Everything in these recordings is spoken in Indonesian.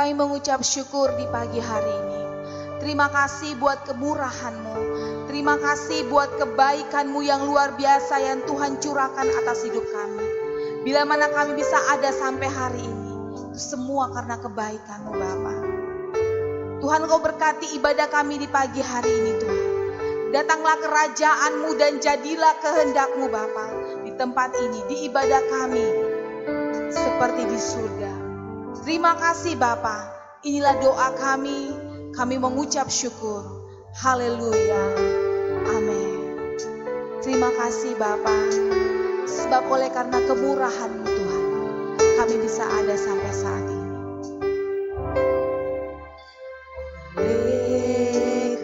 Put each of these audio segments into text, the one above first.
Kami mengucap syukur di pagi hari ini. Terima kasih buat kemurahan-Mu. Terima kasih buat kebaikan-Mu yang luar biasa yang Tuhan curahkan atas hidup kami. Bila mana kami bisa ada sampai hari ini, itu semua karena kebaikan-Mu Bapa. Tuhan, Kau berkati ibadah kami di pagi hari ini Tuhan. Datanglah kerajaan-Mu dan jadilah kehendak-Mu Bapa di tempat ini, di ibadah kami seperti di surga. Terima kasih Bapa. Inilah doa kami mengucap syukur. Haleluya. Amin. Terima kasih Bapa. Sebab oleh karena kemurahan-Mu Tuhan, kami bisa ada sampai saat ini.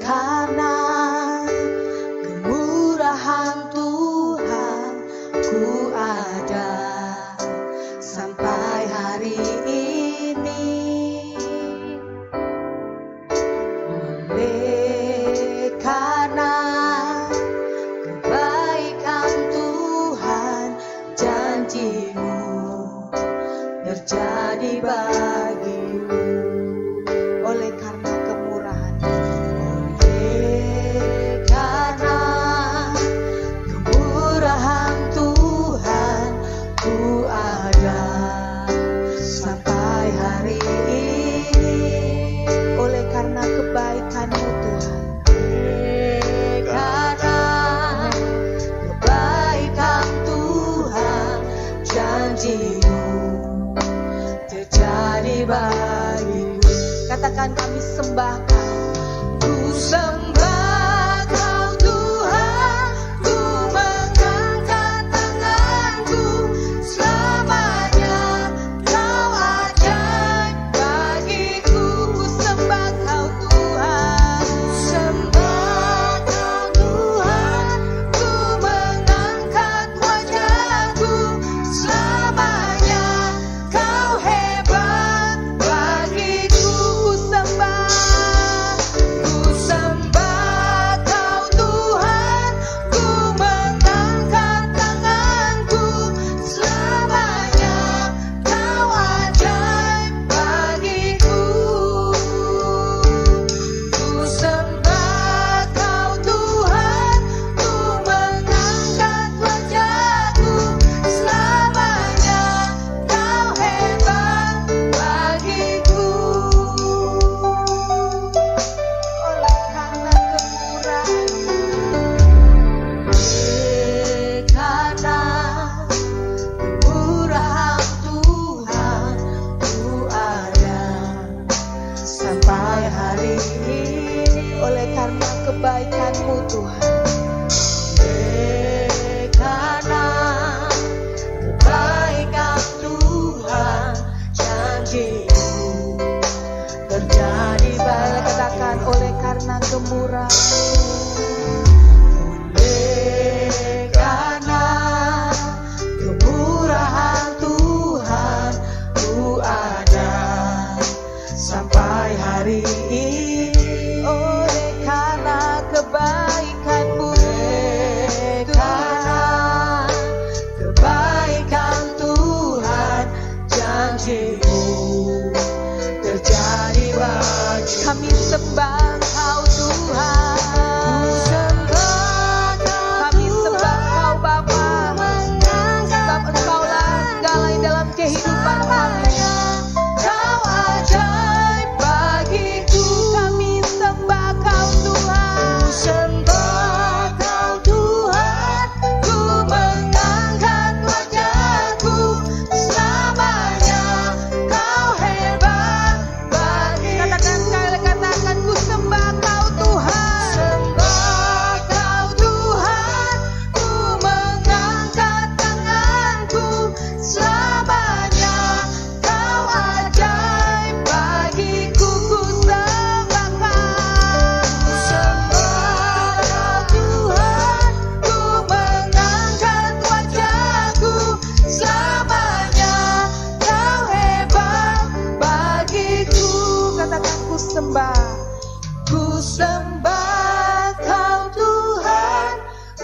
Karena kemurahan Tuhan, ku ada sampai hari ini. Oleh karena kebaikan Tuhan, janji-Mu terjadi bagiku. Oleh karena kemurahan, oleh karena kemurahan Tuhan, ku ada sampai hari ini. Oleh karena kebaikan-Mu Tuhan, karena kebaikan Tuhan, janji-Mu terjadi bagiku. Katakan, kami sembah Kau. Ku sembah Kau Tuhan, ku mengangkat tanganku. Selamanya Kau ajaib bagiku. Ku sembah Kau Tuhan, sembah Kau Tuhan, ku mengangkat wajahku. Selamanya Kau hebat bagiku. Ku sembah Kau Tuhan, ku mengangkat tanganku. Selamanya Kau ajaib bagiku. Ku sembah Kau Tuhan, ku mengangkat wajahku. Selamanya Kau hebat bagiku. Oleh karena kemurahan-Mu, karena kemurahan Tuhan, ku ada sampai hari ini. Oleh karena kebaikan-Mu Tuhan, karena kebaikan Tuhan, janji-Mu terjadi baik. Katakan, oleh karena kemurahan-Mu, oleh karena kemurahan Tuhan, ku ada sampai hari ini. Oleh karena kebaikan-Mu, karena kebaikan Tuhan, janji-Mu terjadi bagi kami. Sembah Kau Tuhan, kami sembah Kau Bapa, sebab Engkau-lah segala yang dalam kehidupan kami. Kau ajaib bagiku. Kami sembah Kau Tuhan, sembah Kau Tuhan, ku mengangkat wajahku. Selamanya Kau hebat bagi. Katakan sekali, katakan, ku sembah Kau Tuhan, sembah Kau Tuhan, ku mengangkat tanganku. Selamanya Kau ajaib bagiku. Ku sembah Kau Tuhan, ku mengangkat wajahku. Selamanya Kau hebat bagiku. Katakan, ku sembah Kau Tuhan,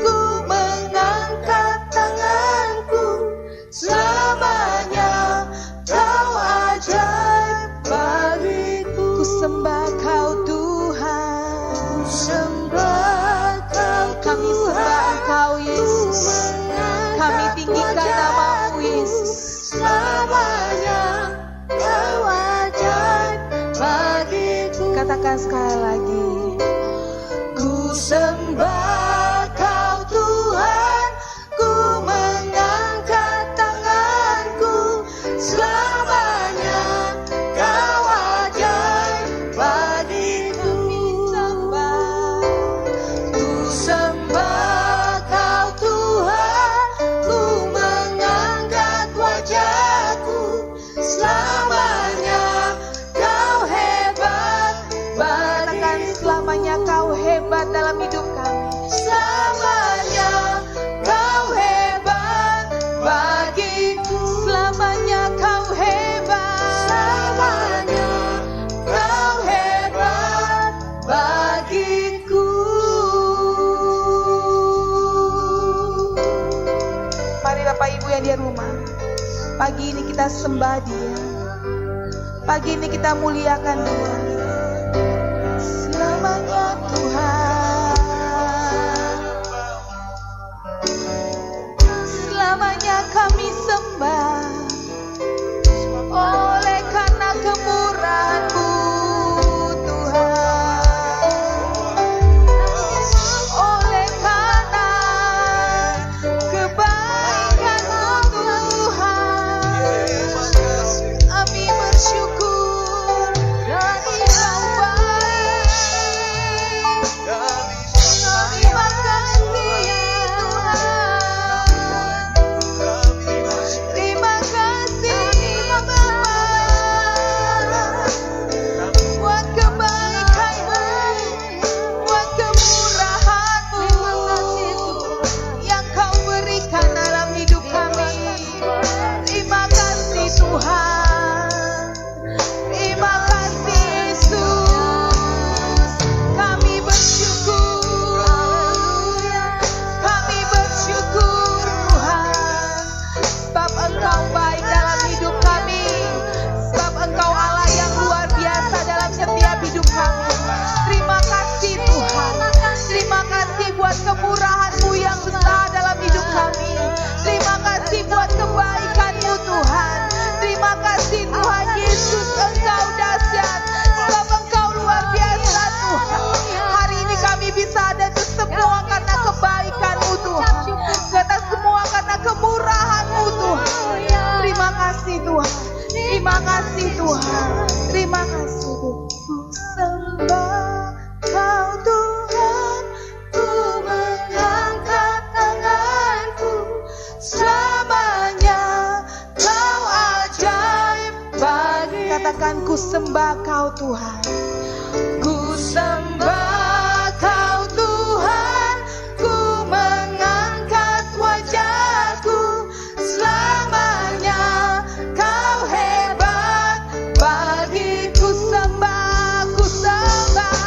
ku mengangkat tanganku. Selamanya Kau ajaib bagi Kau Tuhan, sembah Kau kami sembah Engkau Yesus, kami tinggikan nama-Mu Yesus. Selamanya Kau ajaib bagiku. Katakan sekali lagi. Ku sembah Kau Tuhan, ku mengangkat tanganku. Selamanya Kau ajaib bagiku. Ku sembah Kau Tuhan, ku mengangkat wajahku. Selamanya Kau hebat Katakan bagiku. selamanya Kau hebat dalam hidup kami. Selamanya Kau hebat bagiku. Selamanya Kau hebat. Selamanya Kau hebat bagiku. Mari Bapak Ibu yang di rumah, pagi ini kita sembah Dia. Pagi ini kita muliakan Dia. Selamanya Tuhan, selamanya kami sembah. Oleh karena kemurahan-Mu Tuhan, oleh karena kebaikan-Mu Tuhan, kami bersyukur dan Engkau baik. Terima kasih Tuhan, terima kasih Bapa buat kebaikan-Mu, buat kemurahan-Mu yang Kau berikan dalam hidup kami. Terima kasih Tuhan, terima kasih Yesus. Kami bersyukur, kami bersyukur Tuhan, sebab Engkau baik dalam hidup kami, sebab Engkau Allah yang luar biasa dalam setiap hidup kami. Terima kasih Tuhan, terima kasih buat kemurahan-Mu yang besar dalam hidup kami. Terima kasih buat kebaikan-Mu Tuhan. Terima kasih Tuhan Yesus, Engkau dahsyat, sebab Engkau luar biasa Tuhan. Hari ini kami bisa ada itu semua karena kebaikan-Mu Tuhan, kata semua karena kemurahan-Mu Tuhan. Terima kasih Tuhan, terima kasih Tuhan, terima kasih Tuhan. Ku sembah Kau Tuhan, Ku mengangkat tanganku. Selamanya Kau ajaib bagiku. Katakan ku sembah Kau Tuhan. Ku sembah Kau Tuhan, ku mengangkat wajahku. Selamanya Kau hebat bagiku. Sembah, ku sembah.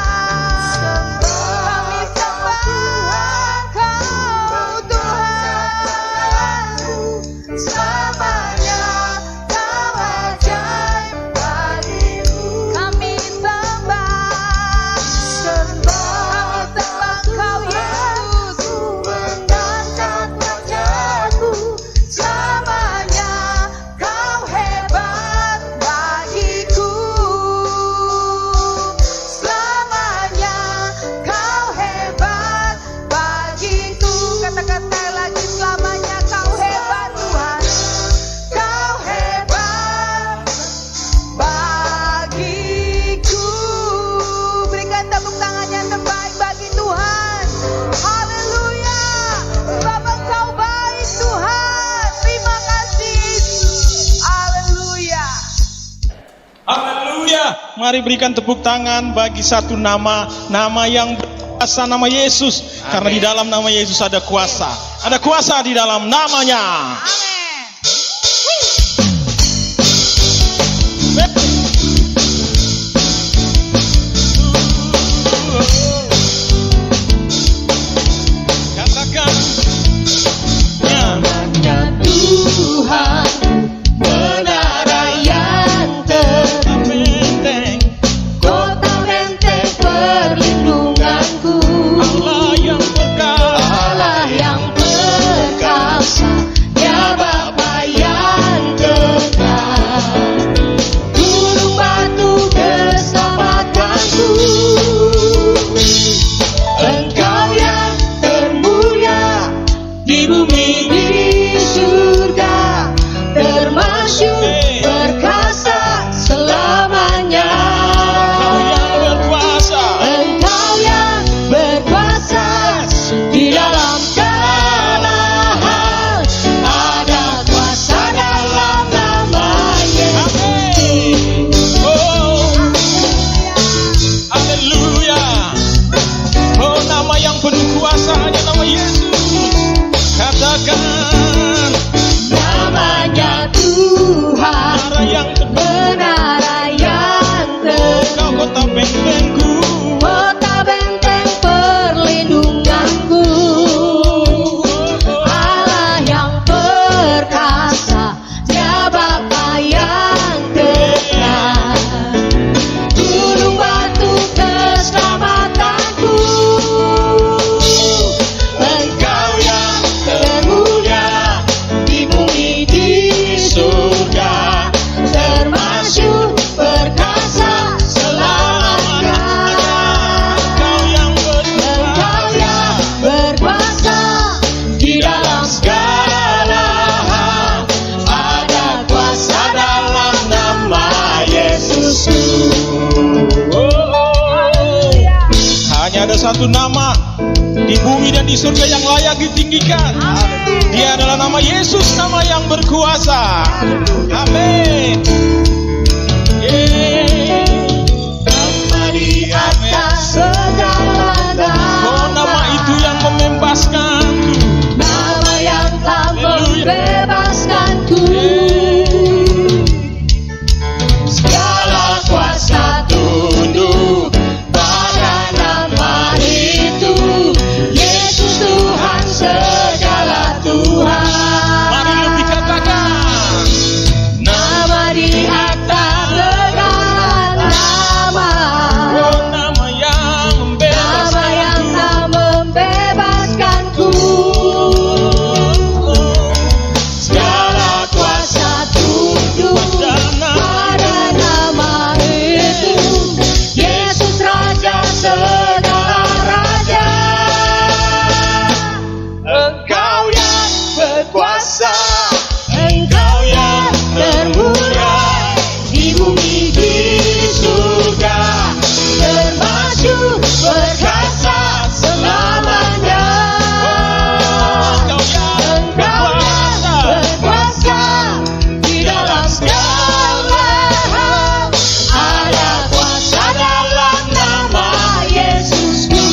Kami sembah Kau Tuhan. Selamanya Kau ajaib bagiku. Kami sembah, Sembah kami sembah Kau Yesus. ku mengangkat wajahku. Selamanya Kau hebat bagiku. Selamanya Kau hebat bagiku. Katakan sekali lagi, selamanya Kau hebat Tuhan. Kau hebat bagiku. Berikan tepuk tangan yang terbaik bagi Tuhan. Haleluya, sebab Engkau baik Tuhan. Terima kasih Yesus. Haleluya. Haleluya. Mari berikan tepuk tangan bagi satu nama yang berkuasa, nama Yesus. Karena di dalam nama Yesus ada kuasa. Ada kuasa di dalam namanya. Amin. Katakan Namanya Tuhan, menara yang benteng. kota satu nama di bumi dan di surga yang layak ditinggikan. Dia adalah nama Yesus, nama yang berkuasa. Amin. Nama di atas segala nama. Oh, nama itu yang membebaskanku. Nama yang telah membebaskanku. Segala kuasa tunduk pada nama itu. Yesus Tuhan segala Tuhan. Mari lebih katakan. Nama di atas segala nama. Oh, nama yang Nama yang membebaskanku. telah membebaskanku. Segala kuasa tunduk pada nama itu. Yesus Raja segala raja. Engkau yang berkuasa, Engkau yang termulia di bumi di surga, termasyhur berkuasa selamanya. Engkau yang Engkau yang berkuasa di dalam segala hal. Ada kuasa dalam nama Yesusku.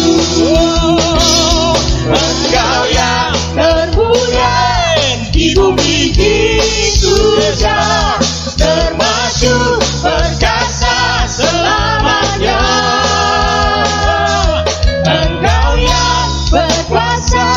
Engkau yang termulia di bumi di surga, termasyhur berkuasa selamanya. Engkau yang berkuasa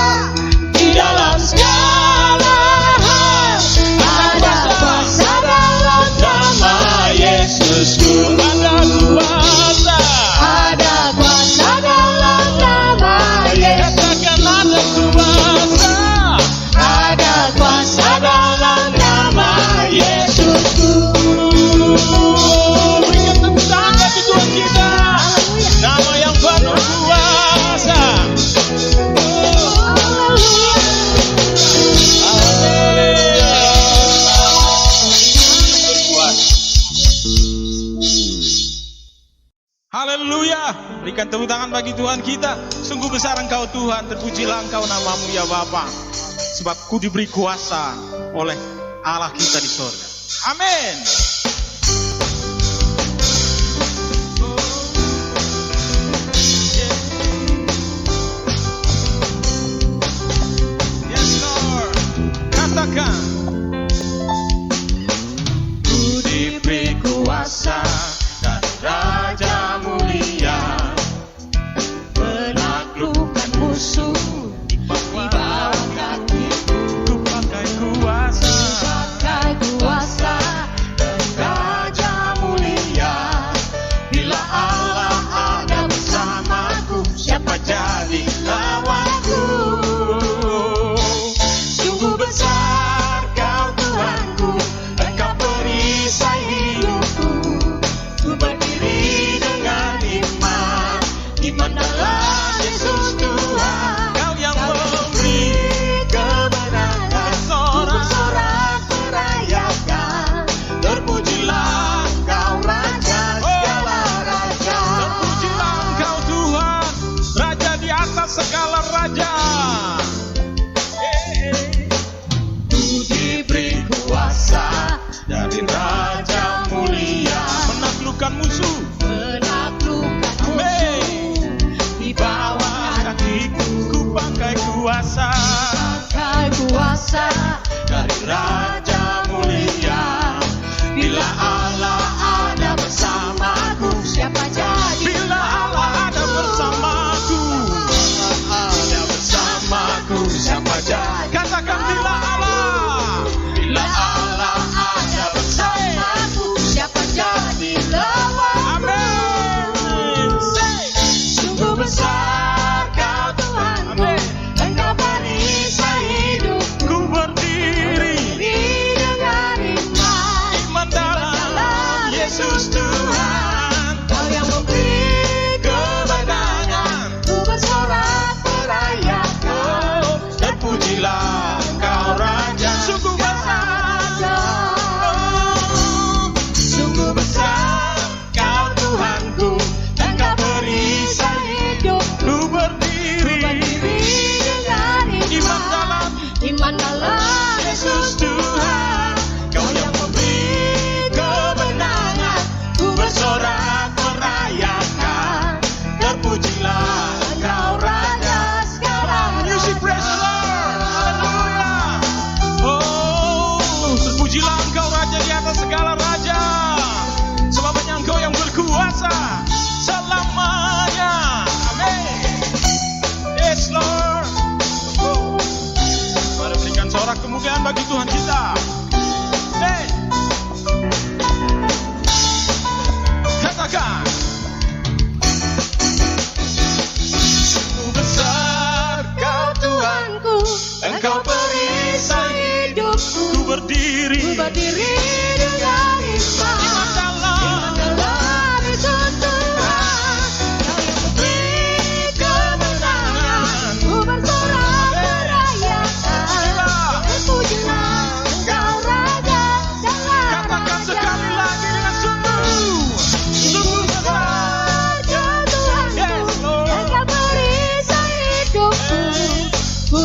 di dalam segala hal. Ada kuasa dalam nama Yesusku. Ada kuasa. Ada kuasa dalam nama Yesus. Katakan ada kuasa. Ada kuasa dalam nama Yesusku. Berikan tepuk tangan bagi Tuhan kita. Nama yang penuh kuasa. Haleluya. Berikan tepuk tangan bagi Tuhan kita. Sungguh besar Engkau Tuhan. Terpujilah Engkau namamu ya Bapa. Sebab ku diberi kuasa oleh Allah kita di sorga. Amin. Yes Lord. Katakan. Ku diberi kuasa dan Raja mulia, menaklukkan musuh di bawah kakiku. Ku pakai kuasa. Pakai kuasa dan Raja mulia. Bila Allah ada bersamaku, siapa jadi lawanku? Sungguh besar Kau Tuhanku, Engkau perisai hidupku. Ku berdiri dengan iman, imanalah Yesus Tuhan. Kau yang Kau memberi kebenaran, ku bersorak. bersorak merayakan. Terpujilah Kau Raja segala raja. Terpujilah Engkau Tuhan, Raja di atas segala raja. Ku diberi kuasa dari Raja mulia, Menaklukkan musuh. menaklukkan musuh Amin. di bawah kakiku. Ku pakai kuasa. Pakai kuasa dari Raja mulia. Bila Allah ada bersamaku, siapa jadi Bila Allah ada bersamaku. ada bersamaku, siapa jadi? Katakan bila Allah. Bila Allah ada bersamaku, siapa jadi lawanku? Amin. Say. Sungguh besar Kau Tuhanku, Amin. Engkau perisai hidupku. Ku berdiri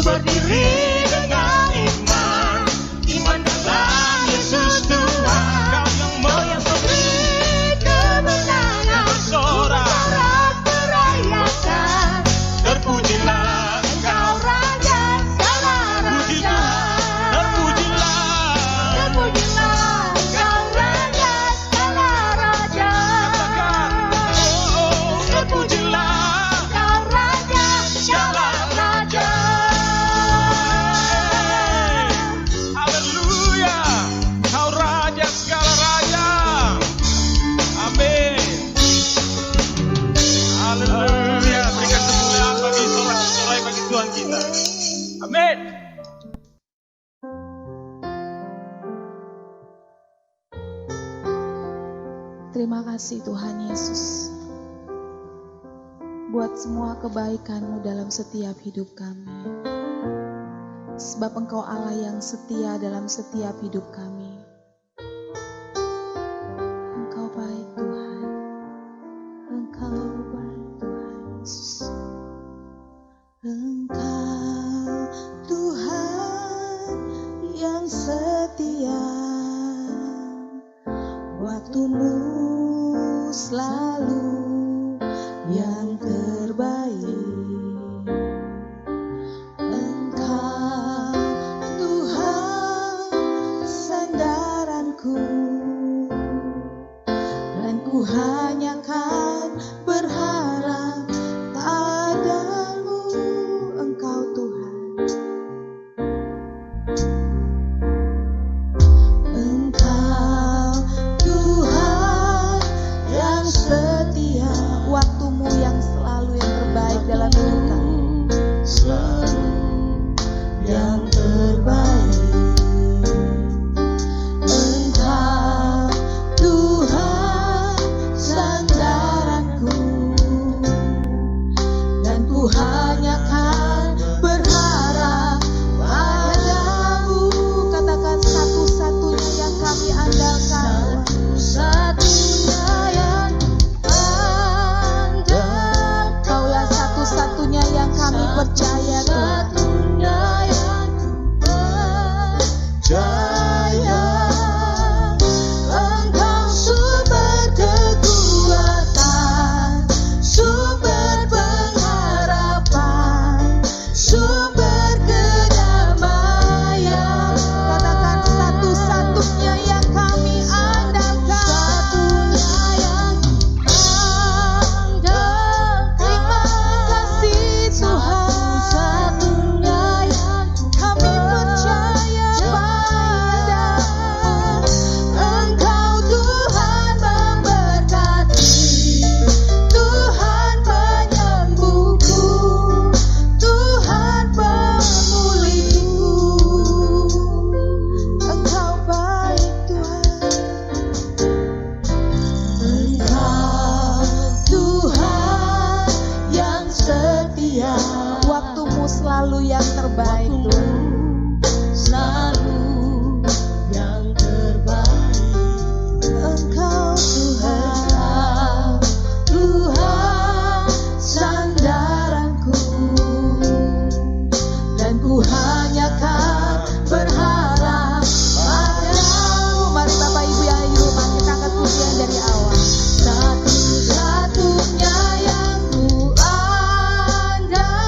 berdiri dengan iman, iman dalam Yesus Tuhan. Kau yang Memberi kemenangan, bersorak merayakan. terpujilah Engkau Raja segala Puji raja. Tuhan, terpujilah. Terpujilah Engkau Raja segala raja. Katakan, oh, terpujilah. Engkau Raja segala raja. Haleluya, Kau Raja segala raja. Amin. Haleluya, berikan kemuliaan bagi sorak-sorai bagi Tuhan kita. Amin. Terima kasih Tuhan Yesus buat semua kebaikan-Mu dalam setiap hidup kami. Sebab Engkau Allah yang setia dalam setiap hidup kami. Engkau baik Tuhan. Engkau baik Tuhan Yesus. Engkau Tuhan yang setia. Waktu-Mu selalu yang terbaik. Engkau Tuhan sandaranku, dan ku hanya kan berharap padamu. Engkau Tuhan. Engkau Tuhan yang setia, waktu-Mu yang selalu yang terbaik dalam hidup kami. Selalu yang terbaik. Engkau Tuhan sandaranku, dan ku hanya kan berharap padamu. Katakan satu-satunya yang kami andalkan. Satu-satunya yang andalkan. Kaulah satu-satunya yang kami percaya Tuhan. Satunya yang percaya. Engkau sumber kekuatan, sumber pengharapan, sumber kedamaian. Katakan satu-satunya yang kami andalkan. Satunya yang andalkan. Terima kasih Tuhan. Satunya yang kami percaya padamu. Engkau Tuhan memberkati, Tuhan penyembuhku, Tuhan pemulihku. Engkau baik Tuhan. Engkau Tuhan yang setia, waktu-Mu selalu yang terbaik Tuhan. Selalu yang terbaik. Engkau Tuhan, Tuhan sandaranku, dan ku hanya kan berharap padamu. Mari Bapak Ibu yang ada di rumah, kita angkat pujian dari awal. Satu-satunya yang ku andalkan,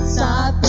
satu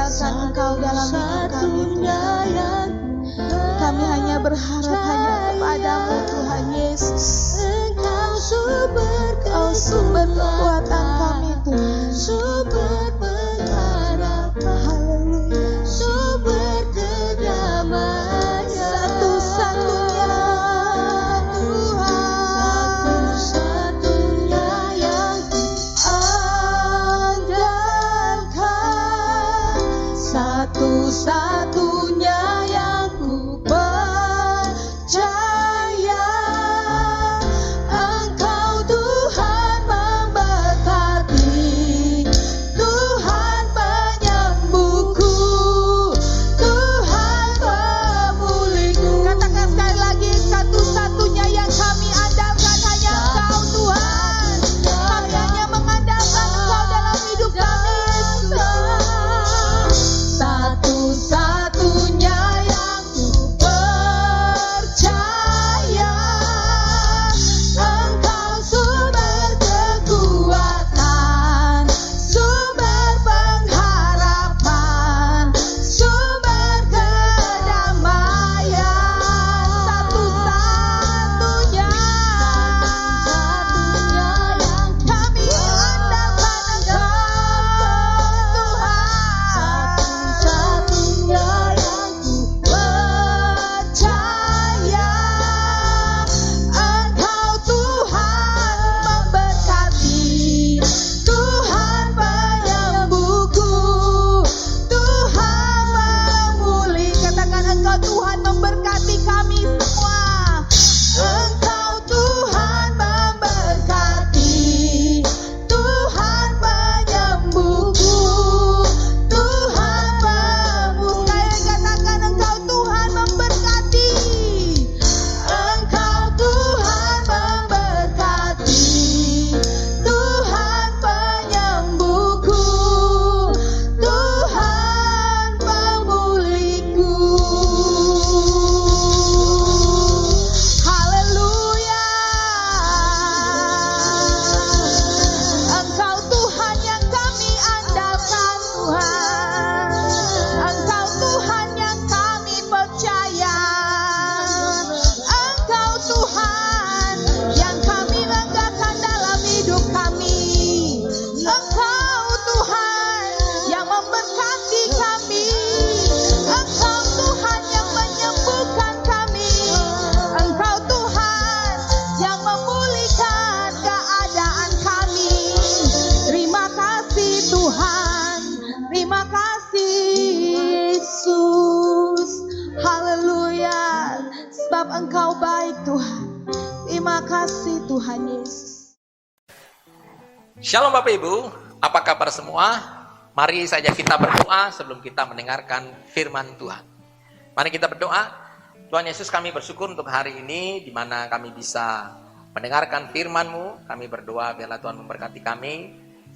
mengandalkan Engkau dalam hidup kami, Tuhan. Kami hanya berharap hanya kepadamu, Tuhan Yesus. Engkau sumber kekuatan kami, Tuhan. Sumber pengharapan, haleluya. Sumber kedamaian, satu-satunya Tuhan. Satu-satunya yang andalkan, satu-satunya yang ku percaya. Engkau Tuhan memberkati, Tuhan penyembuhku, Tuhan pemulihku. Katakan sekali lagi, satu-satunya yang kami andalkan hanya Engkau, Tuhan. Kami hanya mengandalkan Engkau dalam hidup kami, Yesus. Satu-satunya yang ku percaya, Engkau sumber kekuatan, sumber pengharapan, sumber kedamaian. Satu-satunya yang kami andalkan Engkau, Tuhan. Satu-satunya yang ku percaya, Engkau Tuhan memberkati, Tuhan penyembuhku, Tuhan pemulih. Katakan, Engkau Tuhan memberkati kami semua. Engkau Tuhan memberkati, Tuhan penyembuhku, Tuhan pemulih. Katakan, Engkau Tuhan memberkati, Engkau Tuhan memberkati, Tuhan penyembuhku, Tuhan pemulihku. Haleluya. Engkau Tuhan yang kami andalkan, Tuhan. Engkau Tuhan yang kami percaya. Engkau Tuhan yang kami banggakan dalam hidup kami. Engkau Tuhan yang memberkati kami. Engkau Tuhan yang menyembuhkan kami. Engkau Tuhan yang memulihkan keadaan kami. Terima kasih Tuhan. Terima kasih Yesus. Haleluya. Sebab Engkau baik, Tuhan. Terima kasih Tuhan Yesus. Shalom Bapak Ibu, apa kabar semua? Mari saja kita berdoa sebelum kita mendengarkan firman Tuhan. Mari kita berdoa. Tuhan Yesus, kami bersyukur untuk hari ini di mana kami bisa mendengarkan firman-Mu. Kami berdoa biarlah Tuhan memberkati kami.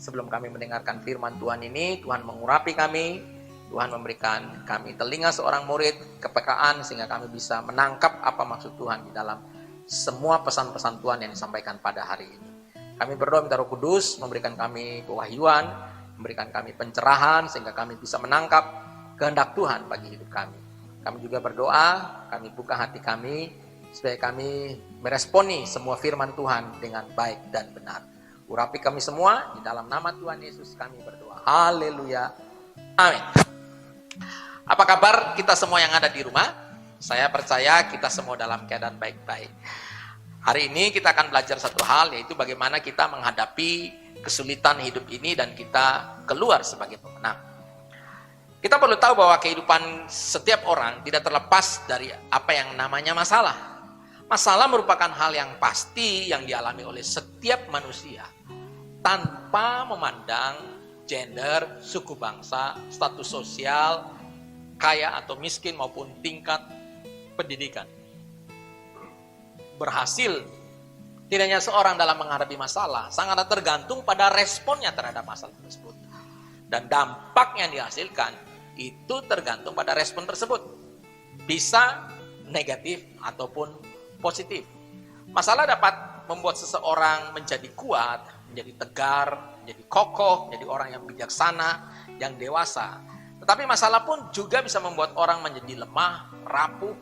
Sebelum kami mendengarkan firman Tuhan ini, Tuhan mengurapi kami. Tuhan memberikan kami telinga seorang murid, kepekaan sehingga kami bisa menangkap apa maksud Tuhan di dalam semua pesan-pesan Tuhan yang disampaikan pada hari ini. Kami berdoa minta Roh Kudus memberikan kami kewahyuan, memberikan kami pencerahan sehingga kami bisa menangkap kehendak Tuhan bagi hidup kami. Kami juga berdoa, kami buka hati kami supaya kami meresponi semua firman Tuhan dengan baik dan benar. Urapi kami semua, di dalam nama Tuhan Yesus kami berdoa. Haleluya. Amin. Apa kabar kita semua yang ada di rumah? Saya percaya kita semua dalam keadaan baik-baik. Hari ini kita akan belajar satu hal, yaitu bagaimana kita menghadapi kesulitan hidup ini dan kita keluar sebagai pemenang. Kita perlu tahu bahwa kehidupan setiap orang tidak terlepas dari apa yang namanya masalah. Masalah merupakan hal yang pasti yang dialami oleh setiap manusia tanpa memandang gender, suku bangsa, status sosial, kaya atau miskin maupun tingkat pendidikan. Berhasil tidaknya seorang dalam menghadapi masalah sangat tergantung pada responnya terhadap masalah tersebut. Dan dampak yang dihasilkan itu tergantung pada respon tersebut. Bisa negatif ataupun positif. Masalah dapat membuat seseorang menjadi kuat, menjadi tegar, menjadi kokoh, menjadi orang yang bijaksana, yang dewasa. Tetapi masalah pun juga bisa membuat orang menjadi lemah, rapuh,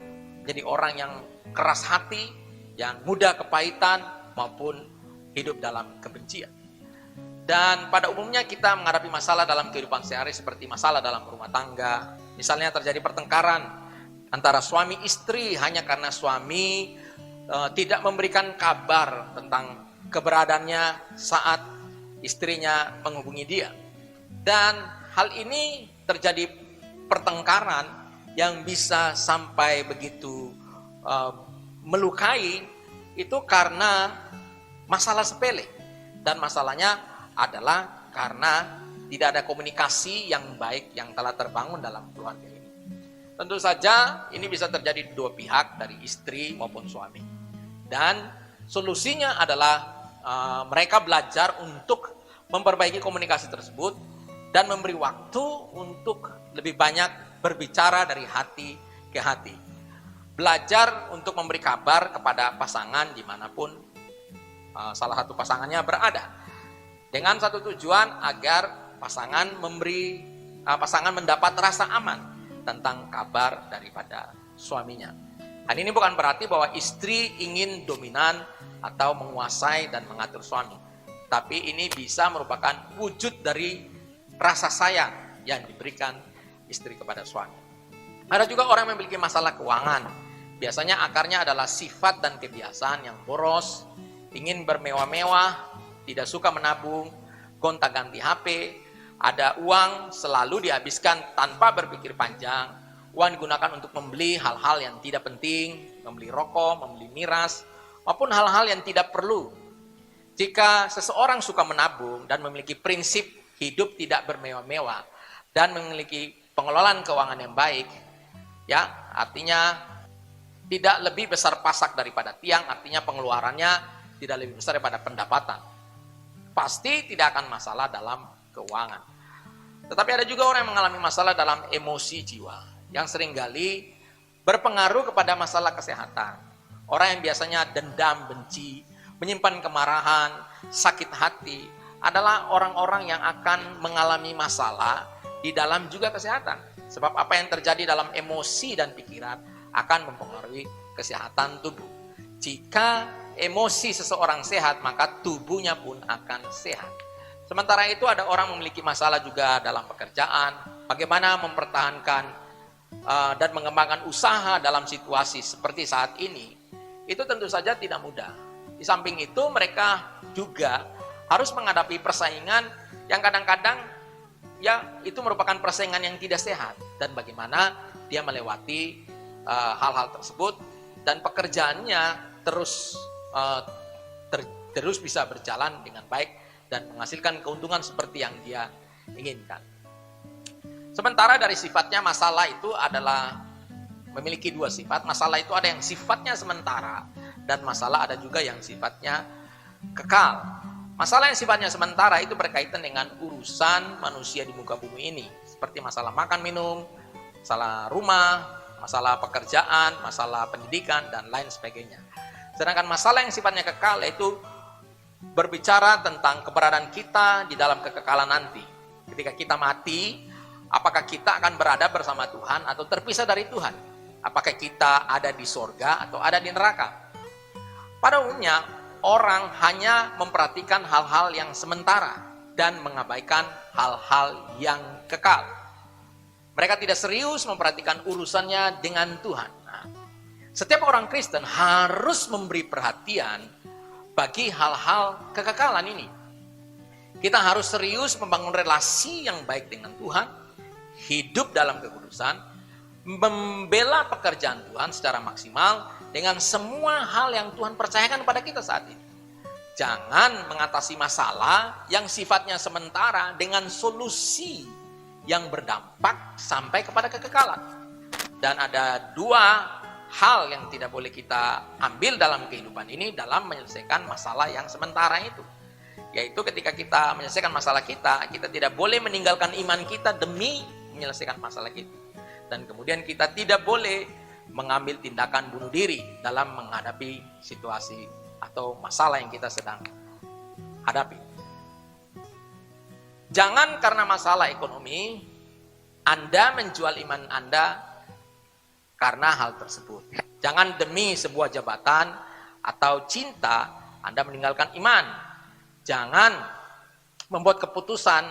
jadi orang yang keras hati, yang mudah kepahitan, maupun hidup dalam kebencian. Dan pada umumnya kita menghadapi masalah dalam kehidupan sehari seperti masalah dalam rumah tangga. Misalnya terjadi pertengkaran antara suami istri hanya karena suami tidak memberikan kabar tentang keberadaannya saat istrinya menghubungi dia. Dan hal ini terjadi pertengkaran yang bisa sampai begitu melukai itu karena masalah sepele. Dan masalahnya adalah karena tidak ada komunikasi yang baik yang telah terbangun dalam keluarga ini. Tentu saja ini bisa terjadi di dua pihak, dari istri maupun suami. Dan solusinya adalah mereka belajar untuk memperbaiki komunikasi tersebut dan memberi waktu untuk lebih banyak berbicara dari hati ke hati. Belajar untuk memberi kabar kepada pasangan dimanapun salah satu pasangannya berada. Dengan satu tujuan agar pasangan mendapat rasa aman tentang kabar daripada suaminya. Dan ini bukan berarti bahwa istri ingin dominan atau menguasai dan mengatur suami. Tapi ini bisa merupakan wujud dari rasa sayang yang diberikan istri kepada suami. Ada juga orang yang memiliki masalah keuangan. Biasanya akarnya adalah sifat dan kebiasaan yang boros, ingin bermewah-mewah, tidak suka menabung, gonta-ganti HP, ada uang selalu dihabiskan tanpa berpikir panjang. Uang digunakan untuk membeli hal-hal yang tidak penting, membeli rokok, membeli miras, maupun hal-hal yang tidak perlu. Jika seseorang suka menabung dan memiliki prinsip hidup tidak bermewah-mewah dan memiliki pengelolaan keuangan yang baik, ya, artinya tidak lebih besar pasak daripada tiang, artinya pengeluarannya tidak lebih besar daripada pendapatan. Pasti tidak akan masalah dalam keuangan. Tetapi ada juga orang yang mengalami masalah dalam emosi jiwa, yang seringkali berpengaruh kepada masalah kesehatan. Orang yang biasanya dendam, benci, menyimpan kemarahan, sakit hati, adalah orang-orang yang akan mengalami masalah di dalam juga kesehatan. Sebab apa yang terjadi dalam emosi dan pikiran akan mempengaruhi kesehatan tubuh. Jika emosi seseorang sehat, maka tubuhnya pun akan sehat. Sementara itu ada orang memiliki masalah juga dalam pekerjaan, bagaimana mempertahankan dan mengembangkan usaha dalam situasi seperti saat ini, itu tentu saja tidak mudah. Di samping itu mereka juga harus menghadapi persaingan yang kadang-kadang ya itu merupakan persaingan yang tidak sehat, dan bagaimana dia melewati hal-hal tersebut dan pekerjaannya terus bisa berjalan dengan baik dan menghasilkan keuntungan seperti yang dia inginkan. Sementara dari sifatnya masalah itu adalah memiliki dua sifat. Masalah itu ada yang sifatnya sementara dan masalah ada juga yang sifatnya kekal. Masalah yang sifatnya sementara itu berkaitan dengan urusan manusia di muka bumi ini, seperti masalah makan minum, masalah rumah, masalah pekerjaan, masalah pendidikan, dan lain sebagainya. Sedangkan masalah yang sifatnya kekal yaitu berbicara tentang keberadaan kita di dalam kekekalan nanti. Ketika kita mati, apakah kita akan berada bersama Tuhan atau terpisah dari Tuhan? Apakah kita ada di sorga atau ada di neraka? Pada umumnya, orang hanya memperhatikan hal-hal yang sementara dan mengabaikan hal-hal yang kekal. Mereka tidak serius memperhatikan urusannya dengan Tuhan. Nah, setiap orang Kristen harus memberi perhatian bagi hal-hal kekekalan ini. Kita harus serius membangun relasi yang baik dengan Tuhan, hidup dalam kekudusan, membela pekerjaan Tuhan secara maksimal dengan semua hal yang Tuhan percayakan kepada kita saat ini. Jangan mengatasi masalah yang sifatnya sementara dengan solusi yang berdampak sampai kepada kekekalan. Dan ada dua hal yang tidak boleh kita ambil dalam kehidupan ini dalam menyelesaikan masalah yang sementara itu. Yaitu ketika kita menyelesaikan masalah kita tidak boleh meninggalkan iman kita demi menyelesaikan masalah kita. Dan kemudian kita tidak boleh mengambil tindakan bunuh diri dalam menghadapi situasi atau masalah yang kita sedang hadapi. Jangan karena masalah ekonomi Anda menjual iman Anda karena hal tersebut. Jangan demi sebuah jabatan atau cinta Anda meninggalkan iman. Jangan membuat keputusan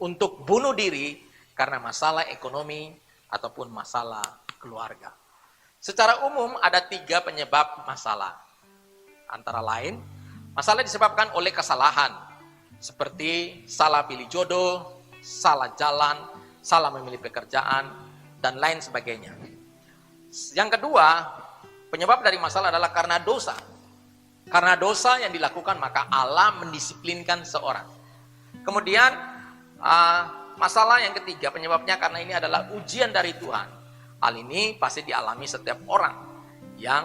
untuk bunuh diri karena masalah ekonomi ataupun masalah keluarga. Secara umum ada 3 penyebab masalah. Antara lain, masalah disebabkan oleh kesalahan, seperti salah pilih jodoh, salah jalan, salah memilih pekerjaan, dan lain sebagainya. Yang kedua, penyebab dari masalah adalah karena dosa. Karena dosa yang dilakukan, maka Allah mendisiplinkan seorang. Kemudian, masalah yang ketiga, penyebabnya karena ini adalah ujian dari Tuhan. Hal ini pasti dialami setiap orang yang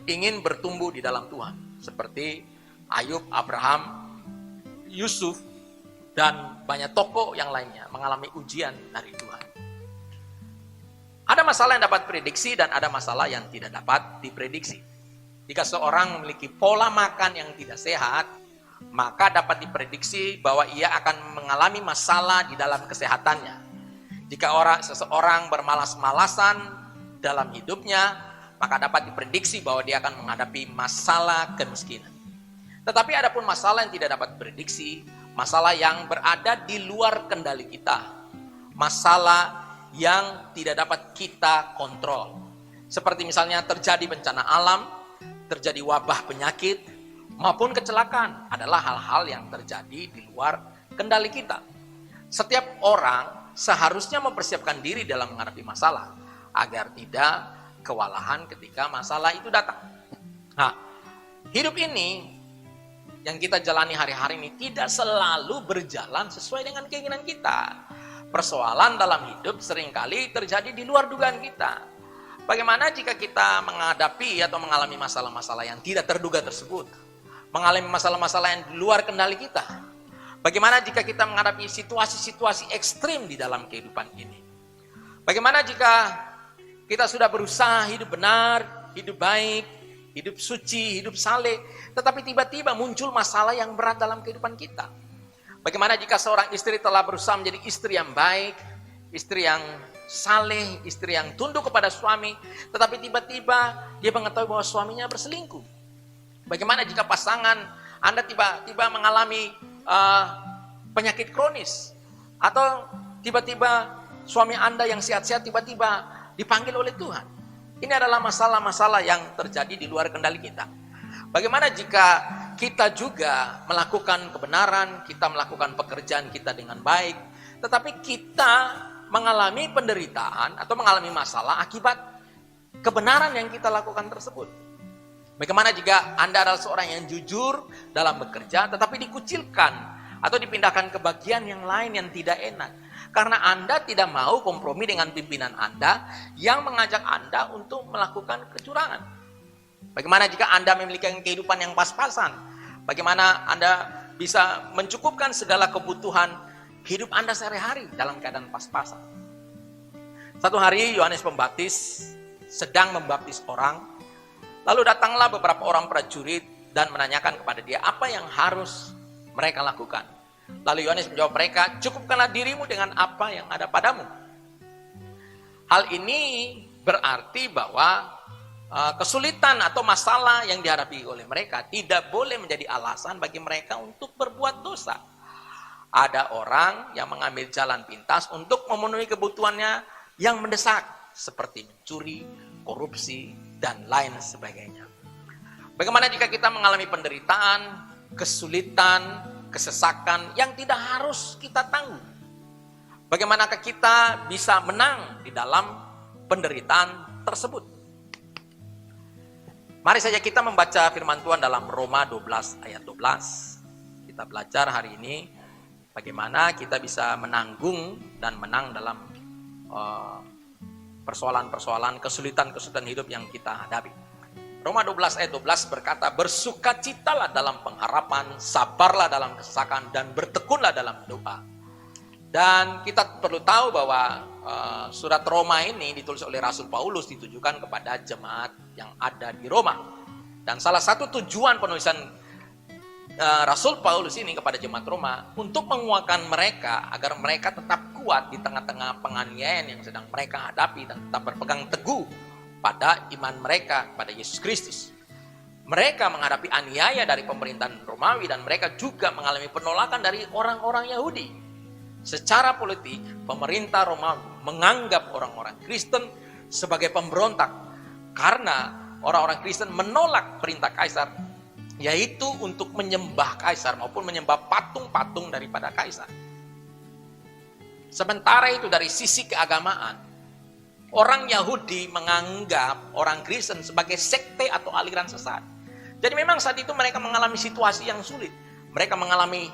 ingin bertumbuh di dalam Tuhan, seperti Ayub, Abraham, Yusuf, dan banyak tokoh yang lainnya mengalami ujian dari Tuhan. Ada masalah yang dapat prediksi dan ada masalah yang tidak dapat diprediksi. Jika seorang memiliki pola makan yang tidak sehat, maka dapat diprediksi bahwa ia akan mengalami masalah di dalam kesehatannya. Jika seseorang bermalas-malasan dalam hidupnya, maka dapat diprediksi bahwa dia akan menghadapi masalah kemiskinan. Tetapi ada pun masalah yang tidak dapat diprediksi, masalah yang berada di luar kendali kita, masalah yang tidak dapat kita kontrol. Seperti misalnya terjadi bencana alam, terjadi wabah penyakit, maupun kecelakaan adalah hal-hal yang terjadi di luar kendali kita. Setiap orang seharusnya mempersiapkan diri dalam menghadapi masalah agar tidak kewalahan ketika masalah itu datang. Nah, hidup ini yang kita jalani hari-hari ini tidak selalu berjalan sesuai dengan keinginan kita. Persoalan dalam hidup seringkali terjadi di luar dugaan kita. Bagaimana jika kita menghadapi atau mengalami masalah-masalah yang tidak terduga tersebut? Mengalami masalah-masalah yang di luar kendali kita? Bagaimana jika kita menghadapi situasi-situasi ekstrim di dalam kehidupan ini? Bagaimana jika kita sudah berusaha hidup benar, hidup baik, hidup suci, hidup saleh, tetapi tiba-tiba muncul masalah yang berat dalam kehidupan kita? Bagaimana jika seorang istri telah berusaha menjadi istri yang baik, istri yang saleh, istri yang tunduk kepada suami, tetapi tiba-tiba dia mengetahui bahwa suaminya berselingkuh? Bagaimana jika pasangan Anda tiba-tiba mengalami penyakit kronis, atau tiba-tiba suami Anda yang sehat-sehat tiba-tiba dipanggil oleh Tuhan? Ini adalah masalah-masalah yang terjadi di luar kendali kita. Bagaimana jika kita juga melakukan kebenaran, kita melakukan pekerjaan kita dengan baik, tetapi kita mengalami penderitaan atau mengalami masalah akibat kebenaran yang kita lakukan tersebut? Bagaimana jika Anda adalah seorang yang jujur dalam bekerja, tetapi dikucilkan atau dipindahkan ke bagian yang lain yang tidak enak? Karena Anda tidak mau kompromi dengan pimpinan Anda yang mengajak Anda untuk melakukan kecurangan. Bagaimana jika Anda memiliki kehidupan yang pas-pasan? Bagaimana Anda bisa mencukupkan segala kebutuhan hidup Anda sehari-hari dalam keadaan pas-pasan? Satu hari Yohanes Pembaptis sedang membaptis orang, lalu datanglah beberapa orang prajurit dan menanyakan kepada dia apa yang harus mereka lakukan. Lalu Yohanes menjawab mereka, cukupkanlah dirimu dengan apa yang ada padamu. Hal ini berarti bahwa kesulitan atau masalah yang dihadapi oleh mereka tidak boleh menjadi alasan bagi mereka untuk berbuat dosa. Ada orang yang mengambil jalan pintas untuk memenuhi kebutuhannya yang mendesak, seperti mencuri, korupsi, dan lain sebagainya. Bagaimana jika kita mengalami penderitaan, kesulitan, kesesakan yang tidak harus kita tanggung? Bagaimanakah kita bisa menang di dalam penderitaan tersebut? Mari saja kita membaca firman Tuhan dalam Roma 12 ayat 12. Kita belajar hari ini bagaimana kita bisa menanggung dan menang dalam persoalan-persoalan, kesulitan-kesulitan hidup yang kita hadapi. Roma 12 ayat 12 berkata, bersukacitalah dalam pengharapan, sabarlah dalam kesesakan, dan bertekunlah dalam doa. Dan kita perlu tahu bahwa surat Roma ini ditulis oleh Rasul Paulus, ditujukan kepada jemaat yang ada di Roma. Dan salah satu tujuan penulisan Rasul Paulus ini kepada jemaat Roma untuk menguatkan mereka agar mereka tetap kuat di tengah-tengah penganiayaan yang sedang mereka hadapi dan tetap berpegang teguh pada iman mereka pada Yesus Kristus. Mereka menghadapi aniaya dari pemerintahan Romawi dan mereka juga mengalami penolakan dari orang-orang Yahudi. Secara politik, pemerintah Romawi menganggap orang-orang Kristen sebagai pemberontak karena orang-orang Kristen menolak perintah kaisar, yaitu untuk menyembah kaisar maupun menyembah patung-patung daripada kaisar. Sementara itu dari sisi keagamaan, orang Yahudi menganggap orang Kristen sebagai sekte atau aliran sesat. Jadi memang saat itu mereka mengalami situasi yang sulit. Mereka mengalami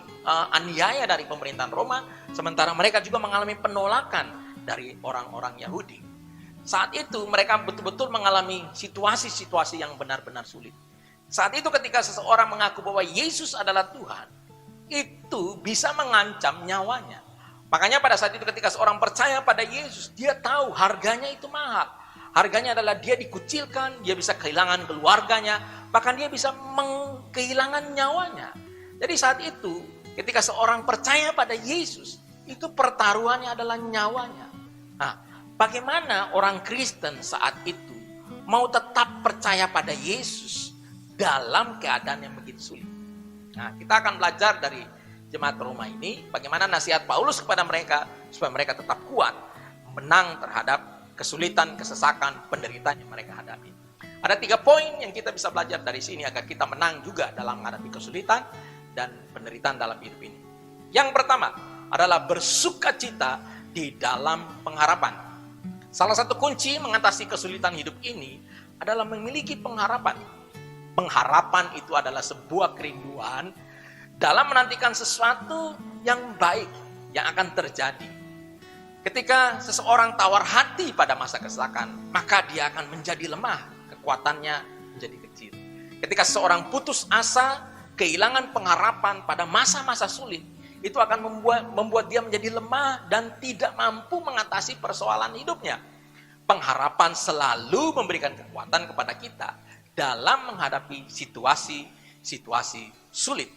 aniaya dari pemerintahan Roma, sementara mereka juga mengalami penolakan dari orang-orang Yahudi. Saat itu mereka betul-betul mengalami situasi-situasi yang benar-benar sulit. Saat itu ketika seseorang mengaku bahwa Yesus adalah Tuhan, itu bisa mengancam nyawanya. Makanya pada saat itu ketika seorang percaya pada Yesus, dia tahu harganya itu mahal. Harganya adalah dia dikucilkan, dia bisa kehilangan keluarganya, bahkan dia bisa kehilangan nyawanya. Jadi saat itu ketika seorang percaya pada Yesus, itu pertaruhannya adalah nyawanya. Nah, bagaimana orang Kristen saat itu mau tetap percaya pada Yesus dalam keadaan yang begitu sulit? Nah, kita akan belajar dari jemaat Roma ini bagaimana nasihat Paulus kepada mereka supaya mereka tetap kuat menang terhadap kesulitan, kesesakan, penderitaan yang mereka hadapi. Ada 3 poin yang kita bisa belajar dari sini agar kita menang juga dalam menghadapi kesulitan dan penderitaan dalam hidup ini. Yang pertama adalah bersukacita di dalam pengharapan. Salah satu kunci mengatasi kesulitan hidup ini adalah memiliki pengharapan. Pengharapan itu adalah sebuah kerinduan dalam menantikan sesuatu yang baik yang akan terjadi. Ketika seseorang tawar hati pada masa kesesakan, maka dia akan menjadi lemah, kekuatannya menjadi kecil. Ketika seseorang putus asa, kehilangan pengharapan pada masa-masa sulit, itu akan membuat dia menjadi lemah dan tidak mampu mengatasi persoalan hidupnya. Pengharapan selalu memberikan kekuatan kepada kita dalam menghadapi situasi-situasi sulit.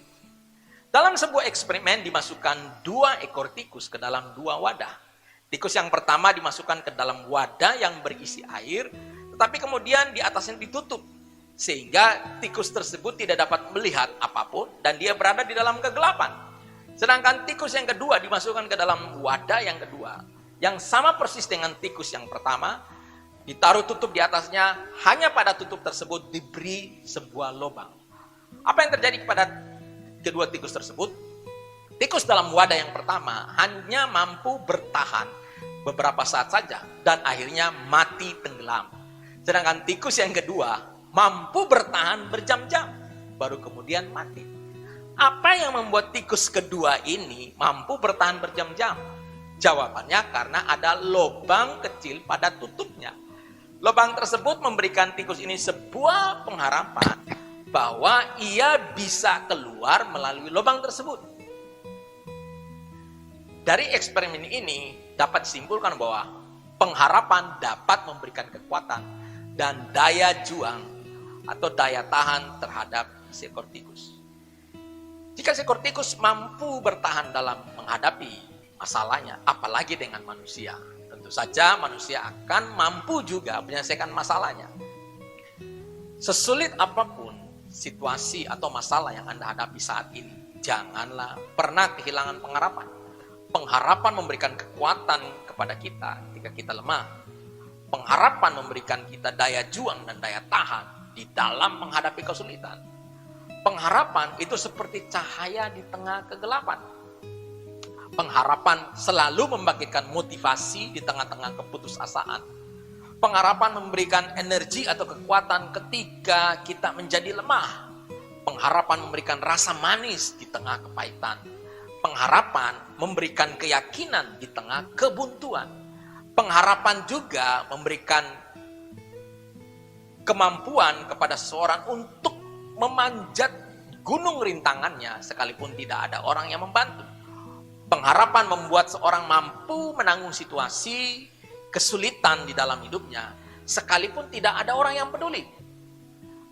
Dalam sebuah eksperimen dimasukkan 2 ekor tikus ke dalam 2 wadah. Tikus yang pertama dimasukkan ke dalam wadah yang berisi air, tetapi kemudian di atasnya ditutup. Sehingga tikus tersebut tidak dapat melihat apapun dan dia berada di dalam kegelapan. Sedangkan tikus yang kedua dimasukkan ke dalam wadah yang kedua, yang sama persis dengan tikus yang pertama, ditaruh tutup di atasnya, hanya pada tutup tersebut diberi sebuah lubang. Apa yang terjadi kepada kedua tikus tersebut? Tikus dalam wadah yang pertama hanya mampu bertahan beberapa saat saja dan akhirnya mati tenggelam. Sedangkan tikus yang kedua mampu bertahan berjam-jam baru kemudian mati. Apa yang membuat tikus kedua ini mampu bertahan berjam-jam? Jawabannya karena ada lubang kecil pada tutupnya. Lubang tersebut memberikan tikus ini sebuah pengharapan bahwa ia bisa keluar melalui lubang tersebut. Dari eksperimen ini dapat disimpulkan bahwa pengharapan dapat memberikan kekuatan dan daya juang atau daya tahan terhadap seekor tikus. Jika seekor tikus mampu bertahan dalam menghadapi masalahnya, apalagi dengan manusia, tentu saja manusia akan mampu juga menyelesaikan masalahnya. Sesulit apapun situasi atau masalah yang Anda hadapi saat ini, janganlah pernah kehilangan pengharapan. Pengharapan memberikan kekuatan kepada kita ketika kita lemah. Pengharapan memberikan kita daya juang dan daya tahan di dalam menghadapi kesulitan. Pengharapan itu seperti cahaya di tengah kegelapan. Pengharapan selalu membangkitkan motivasi di tengah-tengah keputusasaan. Pengharapan memberikan energi atau kekuatan ketika kita menjadi lemah. Pengharapan memberikan rasa manis di tengah kepahitan. Pengharapan memberikan keyakinan di tengah kebuntuan. Pengharapan juga memberikan kemampuan kepada seseorang untuk memanjat gunung rintangannya sekalipun tidak ada orang yang membantu. Pengharapan membuat seorang mampu menanggung situasi kesulitan di dalam hidupnya sekalipun tidak ada orang yang peduli.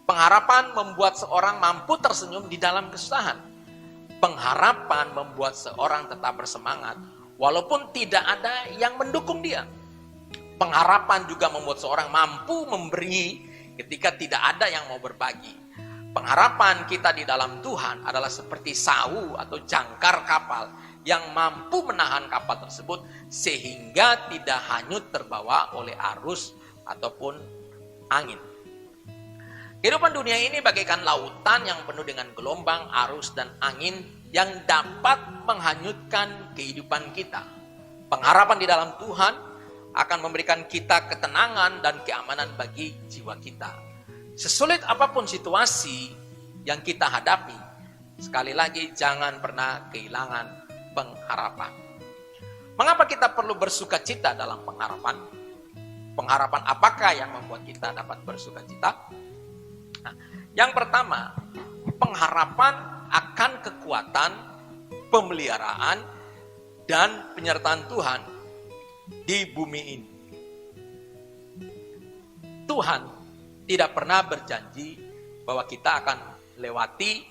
Pengharapan membuat seorang mampu tersenyum di dalam kesusahan. Pengharapan membuat seorang tetap bersemangat walaupun tidak ada yang mendukung dia. Pengharapan juga membuat seorang mampu memberi ketika tidak ada yang mau berbagi. Pengharapan kita di dalam Tuhan adalah seperti sau atau jangkar kapal yang mampu menahan kapal tersebut sehingga tidak hanyut terbawa oleh arus ataupun angin. Kehidupan dunia ini bagaikan lautan yang penuh dengan gelombang, arus, dan angin yang dapat menghanyutkan kehidupan kita. Pengharapan di dalam Tuhan akan memberikan kita ketenangan dan keamanan bagi jiwa kita. Sesulit apapun situasi yang kita hadapi, sekali lagi jangan pernah kehilangan pengharapan. Mengapa kita perlu bersukacita dalam pengharapan? Pengharapan apakah yang membuat kita dapat bersukacita? Nah, yang pertama, pengharapan akan kekuatan, pemeliharaan, dan penyertaan Tuhan di bumi ini. Tuhan tidak pernah berjanji bahwa kita akan lewati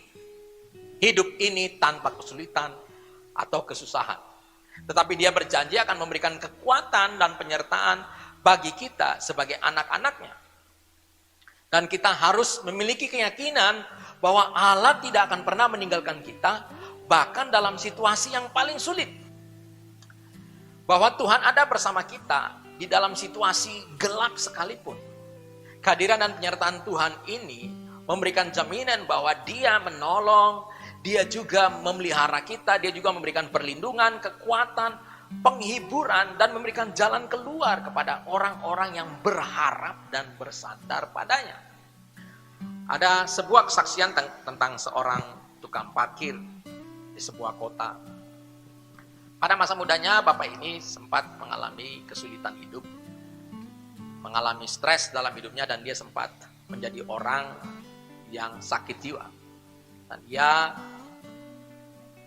hidup ini tanpa kesulitan atau kesusahan. Tetapi Dia berjanji akan memberikan kekuatan dan penyertaan bagi kita sebagai anak-anaknya. Dan kita harus memiliki keyakinan bahwa Allah tidak akan pernah meninggalkan kita, bahkan dalam situasi yang paling sulit. Bahwa Tuhan ada bersama kita di dalam situasi gelap sekalipun. Kehadiran dan penyertaan Tuhan ini memberikan jaminan bahwa Dia menolong, Dia juga memelihara kita, Dia juga memberikan perlindungan, kekuatan, penghiburan, dan memberikan jalan keluar kepada orang-orang yang berharap dan bersandar padanya. Ada sebuah kesaksian tentang seorang tukang parkir di sebuah kota. Pada masa mudanya, bapak ini sempat mengalami kesulitan hidup, mengalami stres dalam hidupnya, dan dia sempat menjadi orang yang sakit jiwa. Dan dia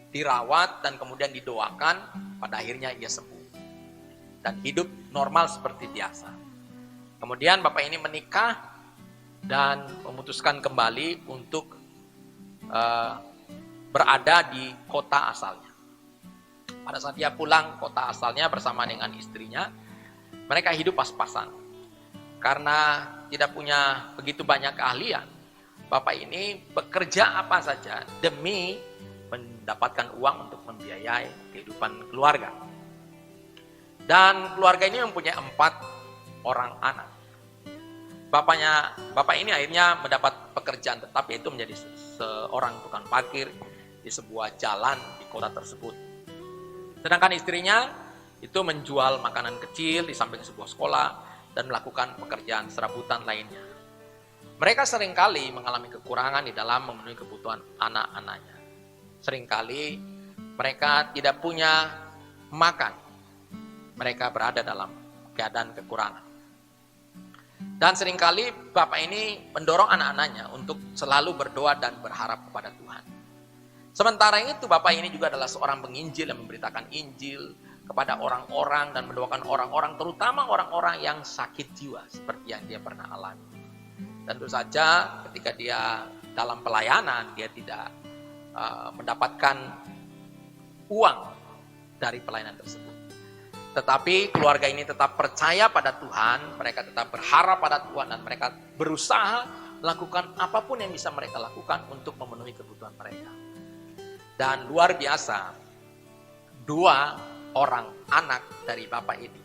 dirawat dan kemudian didoakan, pada akhirnya ia sembuh. Dan hidup normal seperti biasa. Kemudian bapak ini menikah dan memutuskan kembali untuk berada di kota asalnya. Pada saat dia pulang kota asalnya bersama dengan istrinya, mereka hidup pas-pasan. Karena tidak punya begitu banyak keahlian, bapak ini bekerja apa saja demi mendapatkan uang untuk membiayai kehidupan keluarga. Dan keluarga ini mempunyai 4 orang anak. Bapak ini akhirnya mendapat pekerjaan tetap, yaitu menjadi seorang tukang parkir di sebuah jalan di kota tersebut. Sedangkan istrinya itu menjual makanan kecil di samping sebuah sekolah dan melakukan pekerjaan serabutan lainnya. Mereka seringkali mengalami kekurangan di dalam memenuhi kebutuhan anak-anaknya. Seringkali mereka tidak punya makan. Mereka berada dalam keadaan kekurangan. Dan seringkali bapak ini mendorong anak-anaknya untuk selalu berdoa dan berharap kepada Tuhan. Sementara itu bapak ini juga adalah seorang penginjil yang memberitakan Injil kepada orang-orang dan mendoakan orang-orang, terutama orang-orang yang sakit jiwa seperti yang dia pernah alami. Tentu saja ketika dia dalam pelayanan, dia tidak mendapatkan uang dari pelayanan tersebut. Tetapi keluarga ini tetap percaya pada Tuhan, mereka tetap berharap pada Tuhan, dan mereka berusaha melakukan apapun yang bisa mereka lakukan untuk memenuhi kebutuhan mereka. Dan luar biasa, 2 orang anak dari bapak ini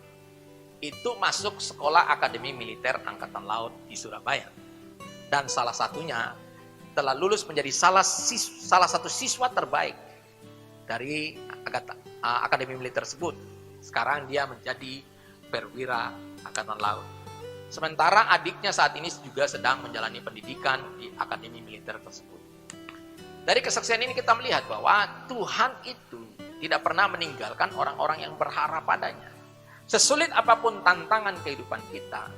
itu masuk sekolah Akademi Militer Angkatan Laut di Surabaya. Dan salah satunya telah lulus menjadi salah satu siswa terbaik dari Akademi Militer tersebut. Sekarang dia menjadi perwira Angkatan Laut. Sementara adiknya saat ini juga sedang menjalani pendidikan di Akademi Militer tersebut. Dari kesaksian ini kita melihat bahwa Tuhan itu tidak pernah meninggalkan orang-orang yang berharap padanya. Sesulit apapun tantangan kehidupan kita,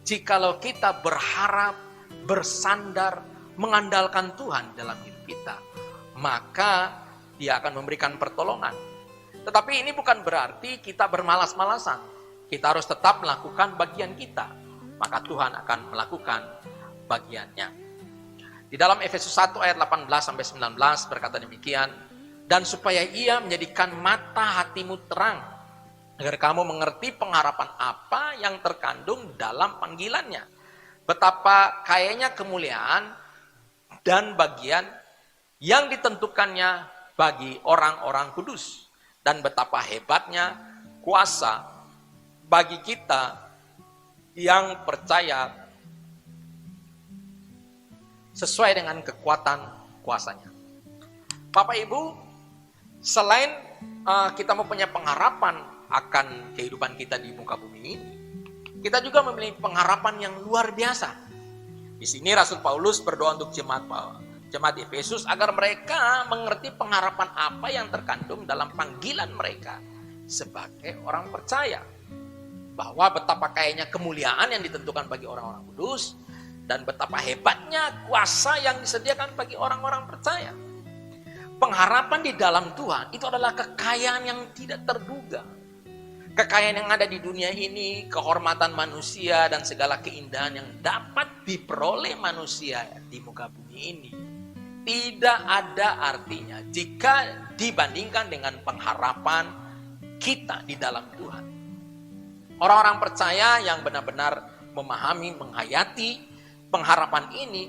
jikalau kita berharap, bersandar, mengandalkan Tuhan dalam hidup kita, maka Dia akan memberikan pertolongan. Tetapi ini bukan berarti kita bermalas-malasan. Kita harus tetap melakukan bagian kita, maka Tuhan akan melakukan bagiannya. Di dalam Efesus 1 ayat 18 sampai 19 berkata demikian, dan supaya ia menjadikan mata hatimu terang, agar kamu mengerti pengharapan apa yang terkandung dalam panggilannya, betapa kayanya kemuliaan dan bagian yang ditentukannya bagi orang-orang kudus, dan betapa hebatnya kuasa bagi kita yang percaya sesuai dengan kekuatan kuasanya. Bapak Ibu, selain kita mempunyai pengharapan akan kehidupan kita di muka bumi ini, kita juga memiliki pengharapan yang luar biasa. Di sini Rasul Paulus berdoa untuk jemaat Efesus agar mereka mengerti pengharapan apa yang terkandung dalam panggilan mereka sebagai orang percaya. Bahwa betapa kayanya kemuliaan yang ditentukan bagi orang-orang kudus, dan betapa hebatnya kuasa yang disediakan bagi orang-orang percaya. Pengharapan di dalam Tuhan itu adalah kekayaan yang tidak terduga. Kekayaan yang ada di dunia ini, kehormatan manusia dan segala keindahan yang dapat diperoleh manusia di muka bumi ini tidak ada artinya jika dibandingkan dengan pengharapan kita di dalam Tuhan. Orang-orang percaya yang benar-benar memahami, menghayati pengharapan ini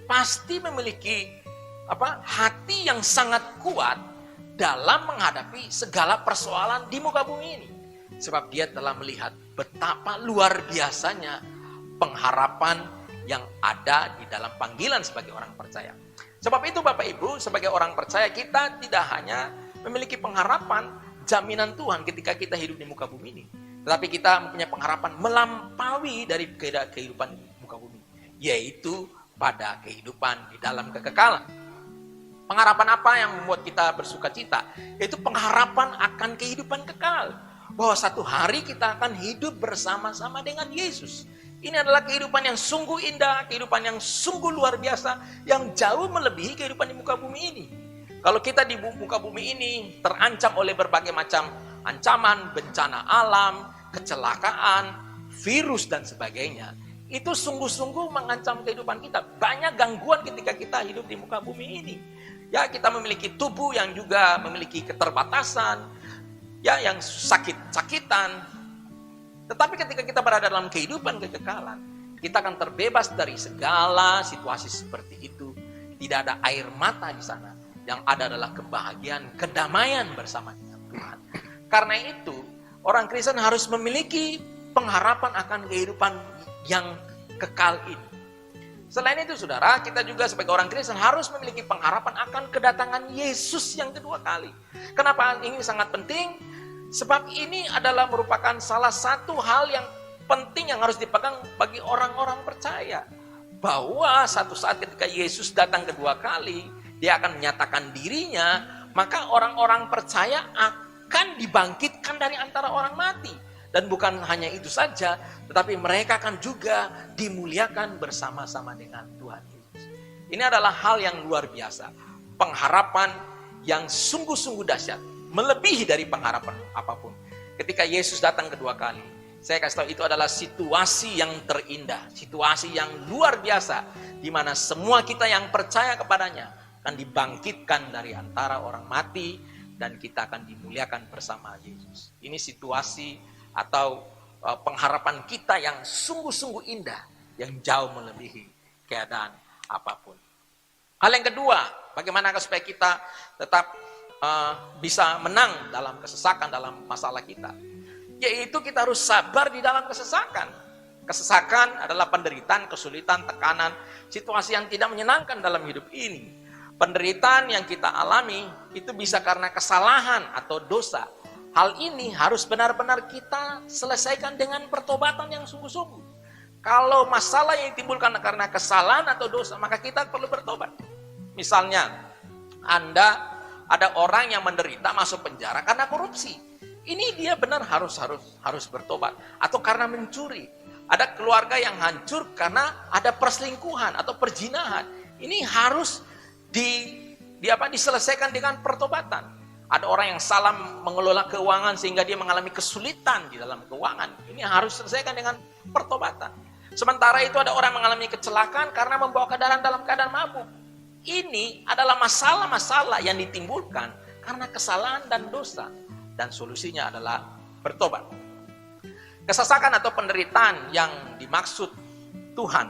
pasti memiliki hati yang sangat kuat dalam menghadapi segala persoalan di muka bumi ini. Sebab dia telah melihat betapa luar biasanya pengharapan yang ada di dalam panggilan sebagai orang percaya. Sebab itu Bapak Ibu, sebagai orang percaya kita tidak hanya memiliki pengharapan jaminan Tuhan ketika kita hidup di muka bumi ini, tetapi kita mempunyai pengharapan melampaui dari kehidupan muka bumi, yaitu pada kehidupan di dalam kekekalan. Pengharapan apa yang membuat kita bersuka cita? Yaitu pengharapan akan kehidupan kekal. Bahwa satu hari kita akan hidup bersama-sama dengan Yesus. Ini adalah kehidupan yang sungguh indah, kehidupan yang sungguh luar biasa, yang jauh melebihi kehidupan di muka bumi ini. Kalau kita di muka bumi ini terancam oleh berbagai macam ancaman, bencana alam, kecelakaan, virus dan sebagainya, itu sungguh-sungguh mengancam kehidupan kita. Banyak gangguan ketika kita hidup di muka bumi ini. Ya, kita memiliki tubuh yang juga memiliki keterbatasan, ya, yang sakit-sakitan. Tetapi ketika kita berada dalam kehidupan kekekalan, kita akan terbebas dari segala situasi seperti itu. Tidak ada air mata di sana. Yang ada adalah kebahagiaan, kedamaian bersama dengan Tuhan. Karena itu, orang Kristen harus memiliki pengharapan akan kehidupan yang kekal ini. Selain itu, saudara, kita juga sebagai orang Kristen harus memiliki pengharapan akan kedatangan Yesus yang kedua kali. Kenapa ini sangat penting? Sebab ini adalah merupakan salah satu hal yang penting yang harus dipegang bagi orang-orang percaya. Bahwa satu saat ketika Yesus datang kedua kali, dia akan menyatakan dirinya, maka orang-orang percaya akan dibangkitkan dari antara orang mati. Dan bukan hanya itu saja, tetapi mereka akan juga dimuliakan bersama-sama dengan Tuhan Yesus. Ini adalah hal yang luar biasa. Pengharapan yang sungguh-sungguh dahsyat. Melebihi dari pengharapan apapun. Ketika Yesus datang kedua kali, saya kasih tahu itu adalah situasi yang terindah, situasi yang luar biasa, di mana semua kita yang percaya kepadanya akan dibangkitkan dari antara orang mati dan kita akan dimuliakan bersama Yesus. Ini situasi atau pengharapan kita yang sungguh-sungguh indah, yang jauh melebihi keadaan apapun. Hal yang kedua, bagaimana supaya kita tetap bisa menang dalam kesesakan, dalam masalah kita. Yaitu kita harus sabar di dalam kesesakan. Kesesakan adalah penderitaan, kesulitan, tekanan, situasi yang tidak menyenangkan dalam hidup ini. Penderitaan yang kita alami itu bisa karena kesalahan atau dosa. Hal ini harus benar-benar kita selesaikan dengan pertobatan yang sungguh-sungguh. Kalau masalah yang ditimbulkan karena kesalahan atau dosa, maka kita perlu bertobat. Misalnya, ada orang yang menderita masuk penjara karena korupsi. Ini dia benar harus bertobat. Atau karena mencuri. Ada keluarga yang hancur karena ada perselingkuhan atau perzinahan. Ini harus diselesaikan dengan pertobatan. Ada orang yang salah mengelola keuangan sehingga dia mengalami kesulitan di dalam keuangan. Ini harus diselesaikan dengan pertobatan. Sementara itu ada orang mengalami kecelakaan karena membawa kendaraan dalam keadaan mabuk. Ini adalah masalah-masalah yang ditimbulkan karena kesalahan dan dosa. Dan solusinya adalah bertobat. Kesesakan atau penderitaan yang dimaksud Tuhan,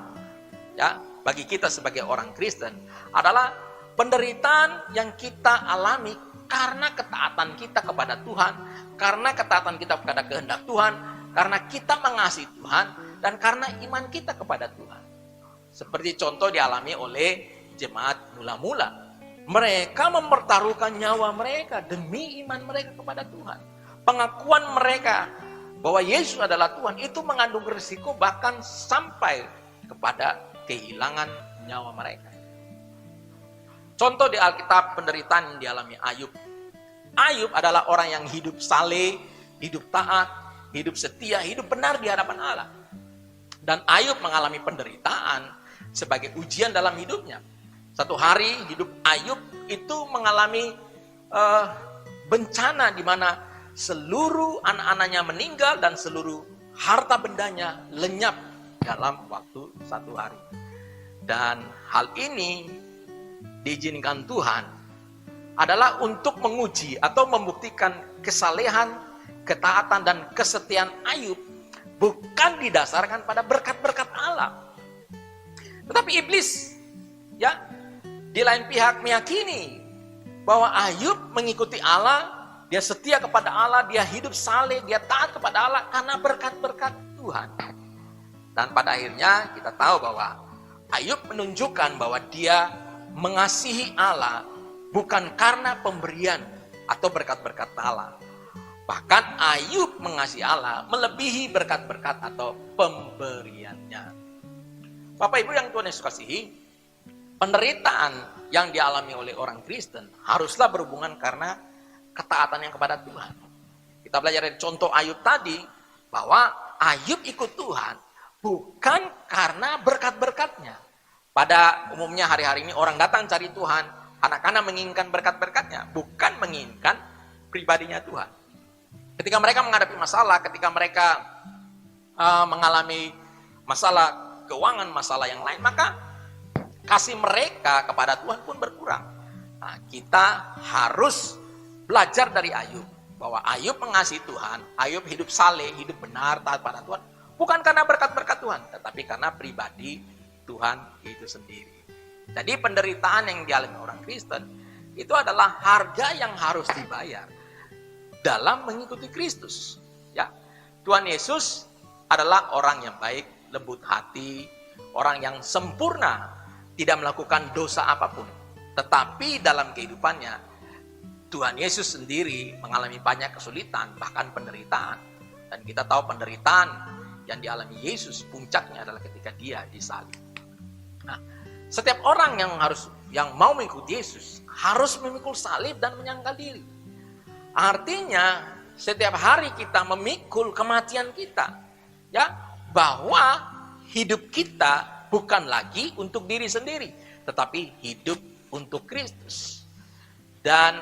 ya, bagi kita sebagai orang Kristen adalah penderitaan yang kita alami karena ketaatan kita kepada Tuhan, karena ketaatan kita kepada kehendak Tuhan, karena kita mengasihi Tuhan, dan karena iman kita kepada Tuhan. Seperti contoh dialami oleh jemaat mula-mula. Mereka mempertaruhkan nyawa mereka demi iman mereka kepada Tuhan. Pengakuan mereka bahwa Yesus adalah Tuhan itu mengandung risiko bahkan sampai kepada kehilangan nyawa mereka. Contoh di Alkitab penderitaan yang dialami Ayub. Ayub adalah orang yang hidup saleh, hidup taat, hidup setia, hidup benar di hadapan Allah. Dan Ayub mengalami penderitaan sebagai ujian dalam hidupnya. Satu hari hidup Ayub itu mengalami bencana di mana seluruh anak-anaknya meninggal dan seluruh harta bendanya lenyap dalam waktu satu hari. Dan hal ini diizinkan Tuhan adalah untuk menguji atau membuktikan kesalehan, ketaatan dan kesetiaan Ayub bukan didasarkan pada berkat-berkat Allah. Tetapi iblis, ya, di lain pihak meyakini bahwa Ayub mengikuti Allah, dia setia kepada Allah, dia hidup saleh, dia taat kepada Allah karena berkat-berkat Tuhan. Dan pada akhirnya kita tahu bahwa Ayub menunjukkan bahwa dia mengasihi Allah bukan karena pemberian atau berkat-berkat Allah. Bahkan Ayub mengasihi Allah melebihi berkat-berkat atau pemberiannya. Bapak Ibu yang Tuhan Yesus kasihi, penderitaan yang dialami oleh orang Kristen haruslah berhubungan karena ketaatan yang kepada Tuhan. Kita belajar dari contoh Ayub tadi bahwa Ayub ikut Tuhan bukan karena berkat-berkatnya. Pada umumnya hari-hari ini orang datang cari Tuhan, anak-anak menginginkan berkat-berkatnya, bukan menginginkan pribadinya Tuhan. Ketika mereka menghadapi masalah, ketika mereka mengalami masalah keuangan, masalah yang lain, maka kasih mereka kepada Tuhan pun berkurang. Nah, kita harus belajar dari Ayub, bahwa Ayub mengasihi Tuhan, Ayub hidup saleh, hidup benar, taat pada Tuhan, bukan karena berkat-berkat Tuhan, tetapi karena pribadi Tuhan itu sendiri. Jadi penderitaan yang dialami orang Kristen itu adalah harga yang harus dibayar dalam mengikuti Kristus. Ya, Tuhan Yesus adalah orang yang baik, lembut hati, orang yang sempurna, tidak melakukan dosa apapun. Tetapi dalam kehidupannya, Tuhan Yesus sendiri mengalami banyak kesulitan, bahkan penderitaan. Dan kita tahu penderitaan yang dialami Yesus, puncaknya adalah ketika dia disalib. Nah, setiap orang yang mau mengikuti Yesus harus memikul salib dan menyangkal diri. Artinya, setiap hari kita memikul kematian kita. Ya, bahwa hidup kita bukan lagi untuk diri sendiri, tetapi hidup untuk Kristus. Dan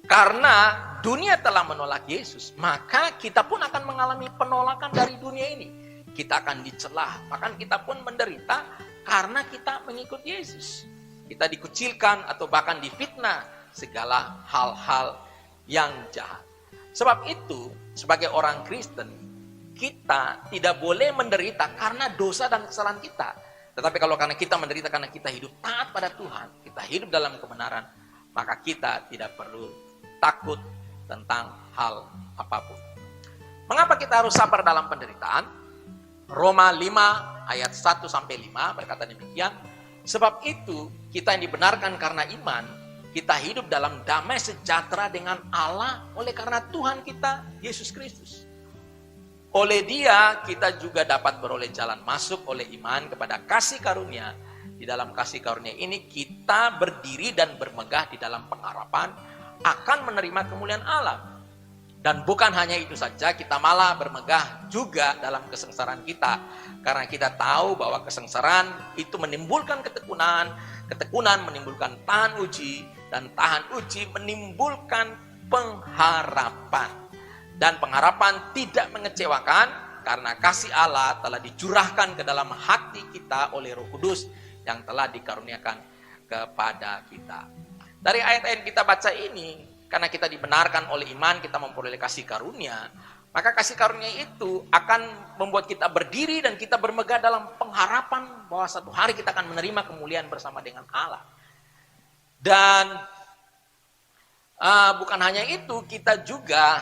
karena dunia telah menolak Yesus, maka kita pun akan mengalami penolakan dari dunia ini. Kita akan dicela, bahkan kita pun menderita karena kita mengikut Yesus. Kita dikucilkan atau bahkan difitnah segala hal-hal yang jahat. Sebab itu, sebagai orang Kristen, kita tidak boleh menderita karena dosa dan kesalahan kita. Tetapi kalau karena kita menderita karena kita hidup taat pada Tuhan, kita hidup dalam kebenaran, maka kita tidak perlu takut tentang hal apapun. Mengapa kita harus sabar dalam penderitaan? Roma 5 ayat 1-5 berkata demikian. Sebab itu kita yang dibenarkan karena iman, kita hidup dalam damai sejahtera dengan Allah oleh karena Tuhan kita Yesus Kristus. Oleh Dia kita juga dapat beroleh jalan masuk oleh iman kepada kasih karunia. Di dalam kasih karunia ini kita berdiri dan bermegah di dalam pengharapan akan menerima kemuliaan Allah. Dan bukan hanya itu saja, kita malah bermegah juga dalam kesengsaraan kita. Karena kita tahu bahwa kesengsaraan itu menimbulkan ketekunan, ketekunan menimbulkan tahan uji, dan tahan uji menimbulkan pengharapan. Dan pengharapan tidak mengecewakan Karena kasih Allah telah dicurahkan ke dalam hati kita oleh Roh Kudus yang telah dikaruniakan kepada kita. Dari ayat-ayat kita baca ini, karena kita dibenarkan oleh iman, kita memperoleh kasih karunia, maka kasih karunia itu akan membuat kita berdiri dan kita bermegah dalam pengharapan bahwa satu hari kita akan menerima kemuliaan bersama dengan Allah. Dan bukan hanya itu, kita juga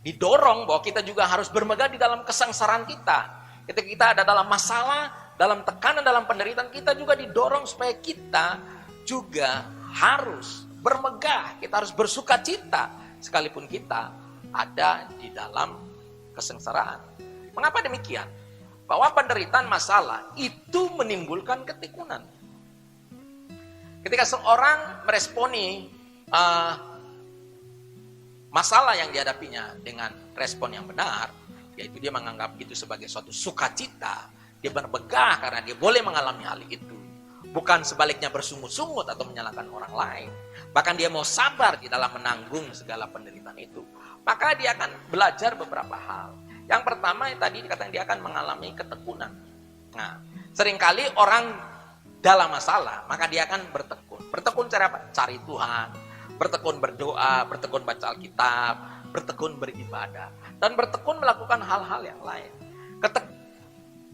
didorong bahwa kita juga harus bermegah di dalam kesengsaraan kita. Ketika kita ada dalam masalah, dalam tekanan, dalam penderitaan, kita juga didorong supaya kita juga harus bermegah, kita harus bersuka cita sekalipun kita ada di dalam kesengsaraan. Mengapa demikian? Bahwa penderitaan masalah itu menimbulkan ketekunan. Ketika seorang meresponi masalah yang dihadapinya dengan respon yang benar, yaitu dia menganggap itu sebagai suatu sukacita, dia bermegah karena dia boleh mengalami hal itu. Bukan sebaliknya bersungut-sungut atau menyalahkan orang lain. Bahkan dia mau sabar di dalam menanggung segala penderitaan itu. Maka dia akan belajar beberapa hal. Yang pertama tadi dikatakan dia akan mengalami ketekunan. Nah, seringkali orang dalam masalah, maka dia akan bertekun. Bertekun cara apa? Cari Tuhan, bertekun berdoa, bertekun baca Alkitab, bertekun beribadah, dan bertekun melakukan hal-hal yang lain.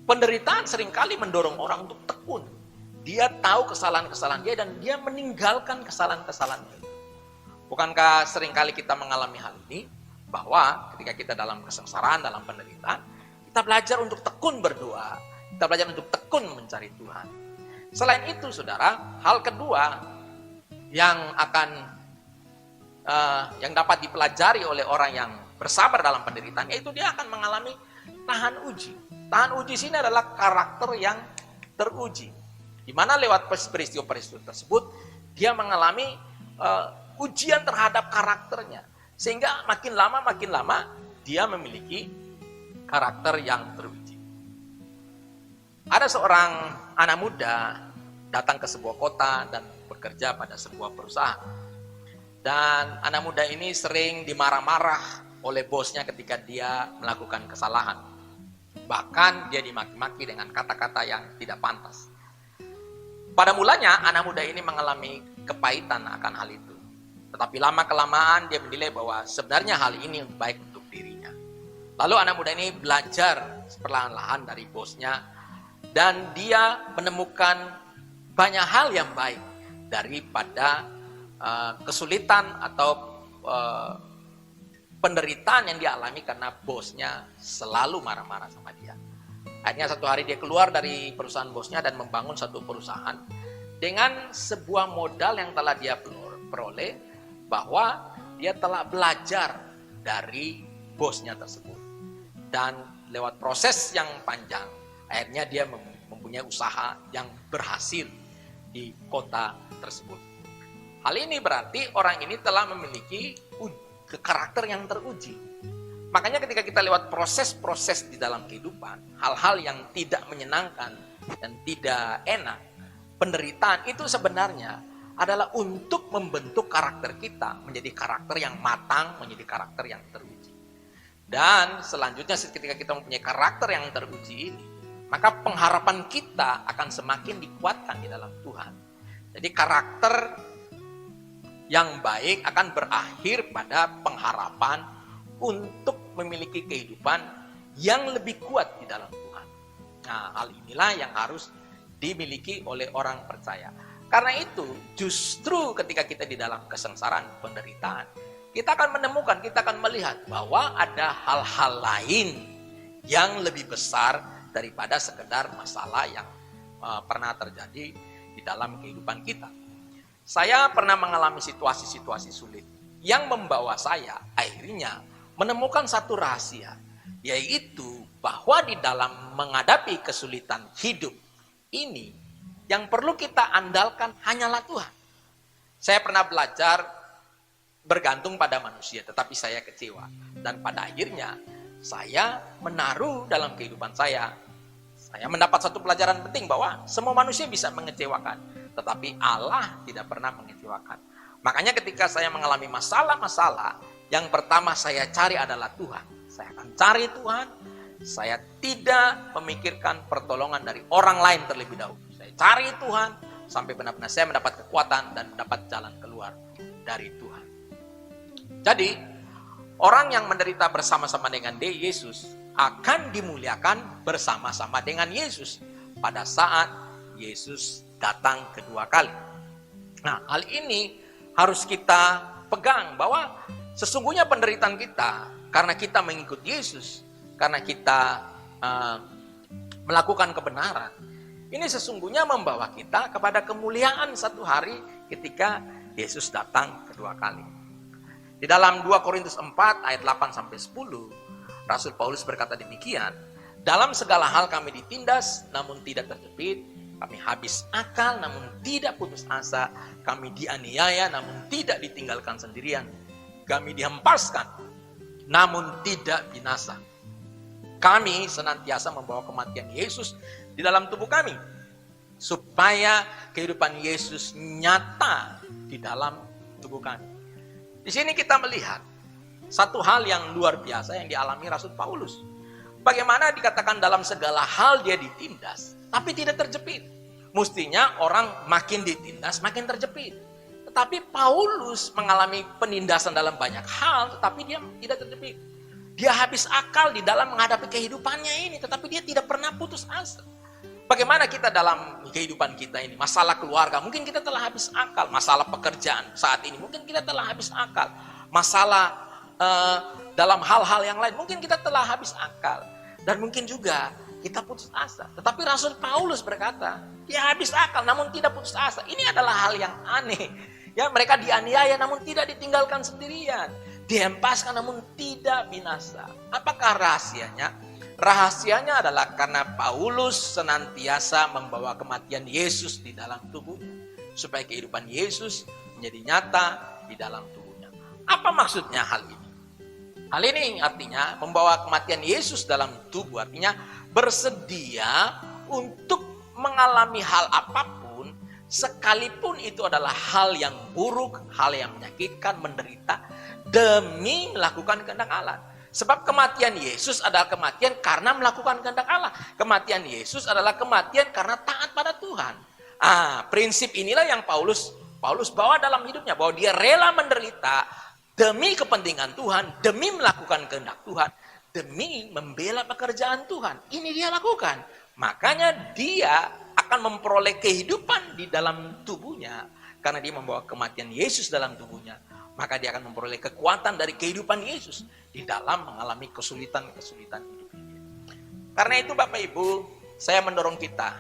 Penderitaan seringkali mendorong orang untuk tekun. Dia tahu kesalahan-kesalahan dia dan dia meninggalkan kesalahan-kesalahan itu. Bukankah seringkali kita mengalami hal ini? Bahwa ketika kita dalam kesengsaraan, dalam penderitaan, kita belajar untuk tekun berdoa. Kita belajar untuk tekun mencari Tuhan. Selain itu, saudara, hal kedua yang dapat dipelajari oleh orang yang bersabar dalam penderitaan, yaitu dia akan mengalami tahan uji. Tahan uji sini adalah karakter yang teruji. Di mana lewat peristiwa-peristiwa tersebut, dia mengalami ujian terhadap karakternya. Sehingga makin lama dia memiliki karakter yang teruji. Ada seorang anak muda datang ke sebuah kota dan bekerja pada sebuah perusahaan. Dan anak muda ini sering dimarah-marah oleh bosnya ketika dia melakukan kesalahan. Bahkan dia dimaki-maki dengan kata-kata yang tidak pantas. Pada mulanya anak muda ini mengalami kepahitan akan hal itu. Tetapi lama-kelamaan dia menilai bahwa sebenarnya hal ini baik untuk dirinya. Lalu anak muda ini belajar perlahan-lahan dari bosnya. Dan dia menemukan banyak hal yang baik daripada kesulitan atau penderitaan yang dia alami karena bosnya selalu marah-marah sama dia. Akhirnya satu hari dia keluar dari perusahaan bosnya dan membangun satu perusahaan dengan sebuah modal yang telah dia peroleh, bahwa dia telah belajar dari bosnya tersebut. Dan lewat proses yang panjang, akhirnya dia mempunyai usaha yang berhasil di kota tersebut. Hal ini berarti orang ini telah memiliki karakter yang teruji. Makanya ketika kita lewat proses-proses di dalam kehidupan, hal-hal yang tidak menyenangkan dan tidak enak, penderitaan itu sebenarnya adalah untuk membentuk karakter kita menjadi karakter yang matang, menjadi karakter yang teruji. Dan selanjutnya ketika kita mempunyai karakter yang teruji ini, maka pengharapan kita akan semakin dikuatkan di dalam Tuhan. Jadi karakter yang baik akan berakhir pada pengharapan untuk memiliki kehidupan yang lebih kuat di dalam Tuhan. Nah, hal inilah yang harus dimiliki oleh orang percaya. Karena itu, justru ketika kita di dalam kesengsaraan, penderitaan, kita akan menemukan, kita akan melihat bahwa ada hal-hal lain yang lebih besar daripada sekedar masalah yang pernah terjadi di dalam kehidupan kita. Saya pernah mengalami situasi-situasi sulit yang membawa saya akhirnya menemukan satu rahasia, yaitu bahwa di dalam menghadapi kesulitan hidup ini, yang perlu kita andalkan hanyalah Tuhan. Saya pernah belajar bergantung pada manusia, tetapi saya kecewa. Dan pada akhirnya, saya menaruh dalam kehidupan saya mendapat satu pelajaran penting bahwa semua manusia bisa mengecewakan, tetapi Allah tidak pernah mengecewakan. Makanya ketika saya mengalami masalah-masalah, Yang pertama saya cari adalah Tuhan. Saya akan cari Tuhan. Saya tidak memikirkan pertolongan dari orang lain terlebih dahulu. Saya cari Tuhan sampai benar-benar saya mendapat kekuatan dan mendapat jalan keluar dari Tuhan. Jadi, orang yang menderita bersama-sama dengan Yesus akan dimuliakan bersama-sama dengan Yesus pada saat Yesus datang kedua kali. Nah, hal ini harus kita pegang bahwa sesungguhnya penderitaan kita karena kita mengikut Yesus, karena kita melakukan kebenaran, ini sesungguhnya membawa kita kepada kemuliaan satu hari ketika Yesus datang kedua kali. Di dalam 2 Korintus 4 ayat 8-10, Rasul Paulus berkata demikian, dalam segala hal kami ditindas namun tidak terjepit, kami habis akal namun tidak putus asa, kami dianiaya namun tidak ditinggalkan sendirian, kami dihempaskan namun tidak binasa. Kami senantiasa membawa kematian Yesus di dalam tubuh kami, supaya kehidupan Yesus nyata di dalam tubuh kami. Di sini kita melihat satu hal yang luar biasa yang dialami Rasul Paulus. Bagaimana dikatakan dalam segala hal dia ditindas, tapi tidak terjepit. Mestinya orang makin ditindas, makin terjepit. Tetapi Paulus mengalami penindasan dalam banyak hal, tetapi dia tidak terjepit. Dia habis akal di dalam menghadapi kehidupannya ini, tetapi dia tidak pernah putus asa. Bagaimana kita dalam kehidupan kita ini, masalah keluarga, mungkin kita telah habis akal. Masalah pekerjaan saat ini, mungkin kita telah habis akal. Masalah dalam hal-hal yang lain, mungkin kita telah habis akal. Dan mungkin juga kita putus asa. Tetapi Rasul Paulus berkata, dia habis akal namun tidak putus asa. Ini adalah hal yang aneh. Ya, mereka dianiaya namun tidak ditinggalkan sendirian. Dihempaskan namun tidak binasa. Apakah rahasianya? Rahasianya adalah karena Paulus senantiasa membawa kematian Yesus di dalam tubuhnya, supaya kehidupan Yesus menjadi nyata di dalam tubuhnya. Apa maksudnya hal ini? Hal ini artinya membawa kematian Yesus dalam tubuh, artinya bersedia untuk mengalami hal apapun, sekalipun itu adalah hal yang buruk, hal yang menyakitkan, menderita, demi melakukan kehendak Allah. Sebab kematian Yesus adalah kematian karena melakukan kehendak Allah. Kematian Yesus adalah kematian karena taat pada Tuhan. Prinsip inilah yang Paulus bawa dalam hidupnya, bahwa dia rela menderita demi kepentingan Tuhan, demi melakukan kehendak Tuhan, demi membela pekerjaan Tuhan. Ini dia lakukan. Makanya dia akan memperoleh kehidupan di dalam tubuhnya karena dia membawa kematian Yesus dalam tubuhnya. Maka dia akan memperoleh kekuatan dari kehidupan Yesus di dalam mengalami kesulitan-kesulitan hidup ini. Karena itu Bapak Ibu, saya mendorong kita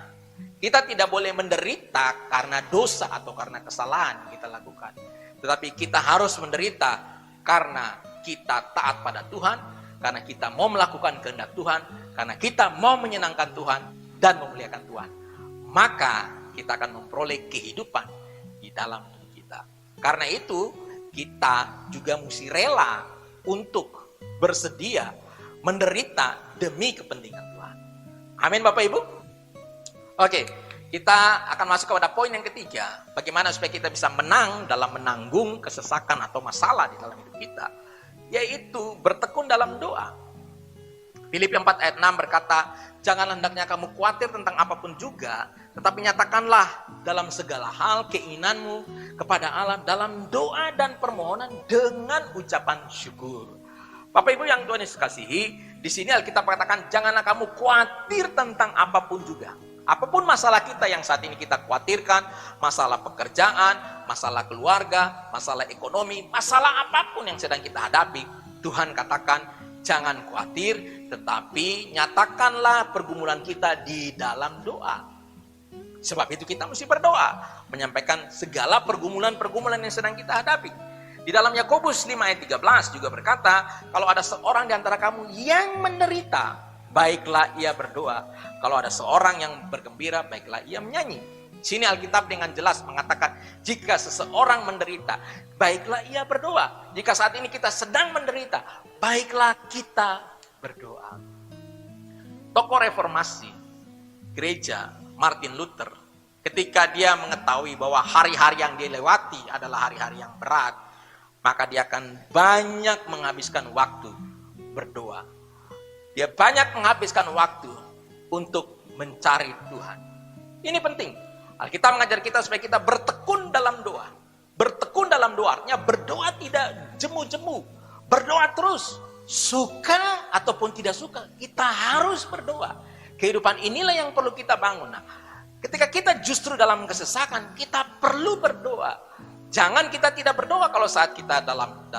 tidak boleh menderita karena dosa atau karena kesalahan yang kita lakukan. Tetapi kita harus menderita karena kita taat pada Tuhan, karena kita mau melakukan kehendak Tuhan, karena kita mau menyenangkan Tuhan dan memuliakan Tuhan. Maka kita akan memperoleh kehidupan di dalam tubuh kita. Karena itu kita juga mesti rela untuk bersedia menderita demi kepentingan Tuhan. Amin Bapak Ibu. Oke, kita akan masuk kepada poin yang ketiga. Bagaimana supaya kita bisa menang dalam menanggung kesesakan atau masalah di dalam hidup kita. Yaitu bertekun dalam doa. Filipi 4 ayat 6 berkata, jangan hendaknya kamu khawatir tentang apapun juga, tetapi nyatakanlah dalam segala hal keinginanmu kepada Allah dalam doa dan permohonan dengan ucapan syukur. Bapak Ibu yang Tuhan Yesus kasihi, di sini Alkitab mengatakan janganlah kamu khawatir tentang apapun juga. Apapun masalah kita yang saat ini kita khawatirkan, masalah pekerjaan, masalah keluarga, masalah ekonomi, masalah apapun yang sedang kita hadapi, Tuhan katakan jangan khawatir, tetapi nyatakanlah pergumulan kita di dalam doa. Sebab itu kita mesti berdoa, menyampaikan segala pergumulan-pergumulan yang sedang kita hadapi. Di dalam Yakobus 5 ayat 13 juga berkata, kalau ada seorang di antara kamu yang menderita, baiklah ia berdoa. Kalau ada seorang yang bergembira, baiklah ia menyanyi. Sini Alkitab dengan jelas mengatakan, jika seseorang menderita, baiklah ia berdoa. Jika saat ini kita sedang menderita, baiklah kita berdoa. Tokoh reformasi gereja Martin Luther, ketika dia mengetahui bahwa hari-hari yang dia lewati adalah hari-hari yang berat, maka dia akan banyak menghabiskan waktu berdoa. Dia banyak menghabiskan waktu untuk mencari Tuhan. Ini penting. Alkitab mengajar kita supaya kita bertekun dalam doa. Bertekun dalam doa artinya berdoa tidak jemu-jemu. Berdoa terus. Suka ataupun tidak suka, kita harus berdoa. Kehidupan inilah yang perlu kita bangun. Nah, ketika kita justru dalam kesesakan, kita perlu berdoa. Jangan kita tidak berdoa kalau saat kita dalam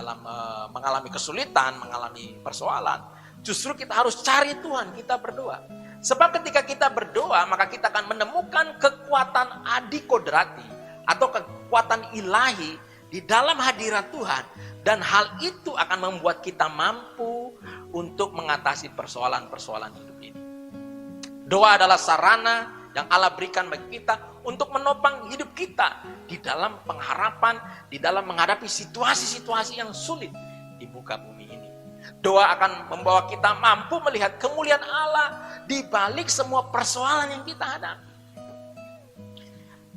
mengalami kesulitan, mengalami persoalan. Justru kita harus cari Tuhan, kita berdoa. Sebab ketika kita berdoa, maka kita akan menemukan kekuatan adikodrati atau kekuatan ilahi di dalam hadirat Tuhan. Dan hal itu akan membuat kita mampu untuk mengatasi persoalan-persoalan hidup ini. Doa adalah sarana yang Allah berikan bagi kita untuk menopang hidup kita di dalam pengharapan, di dalam menghadapi situasi-situasi yang sulit di muka bumi ini. Doa akan membawa kita mampu melihat kemuliaan Allah di balik semua persoalan yang kita hadapi.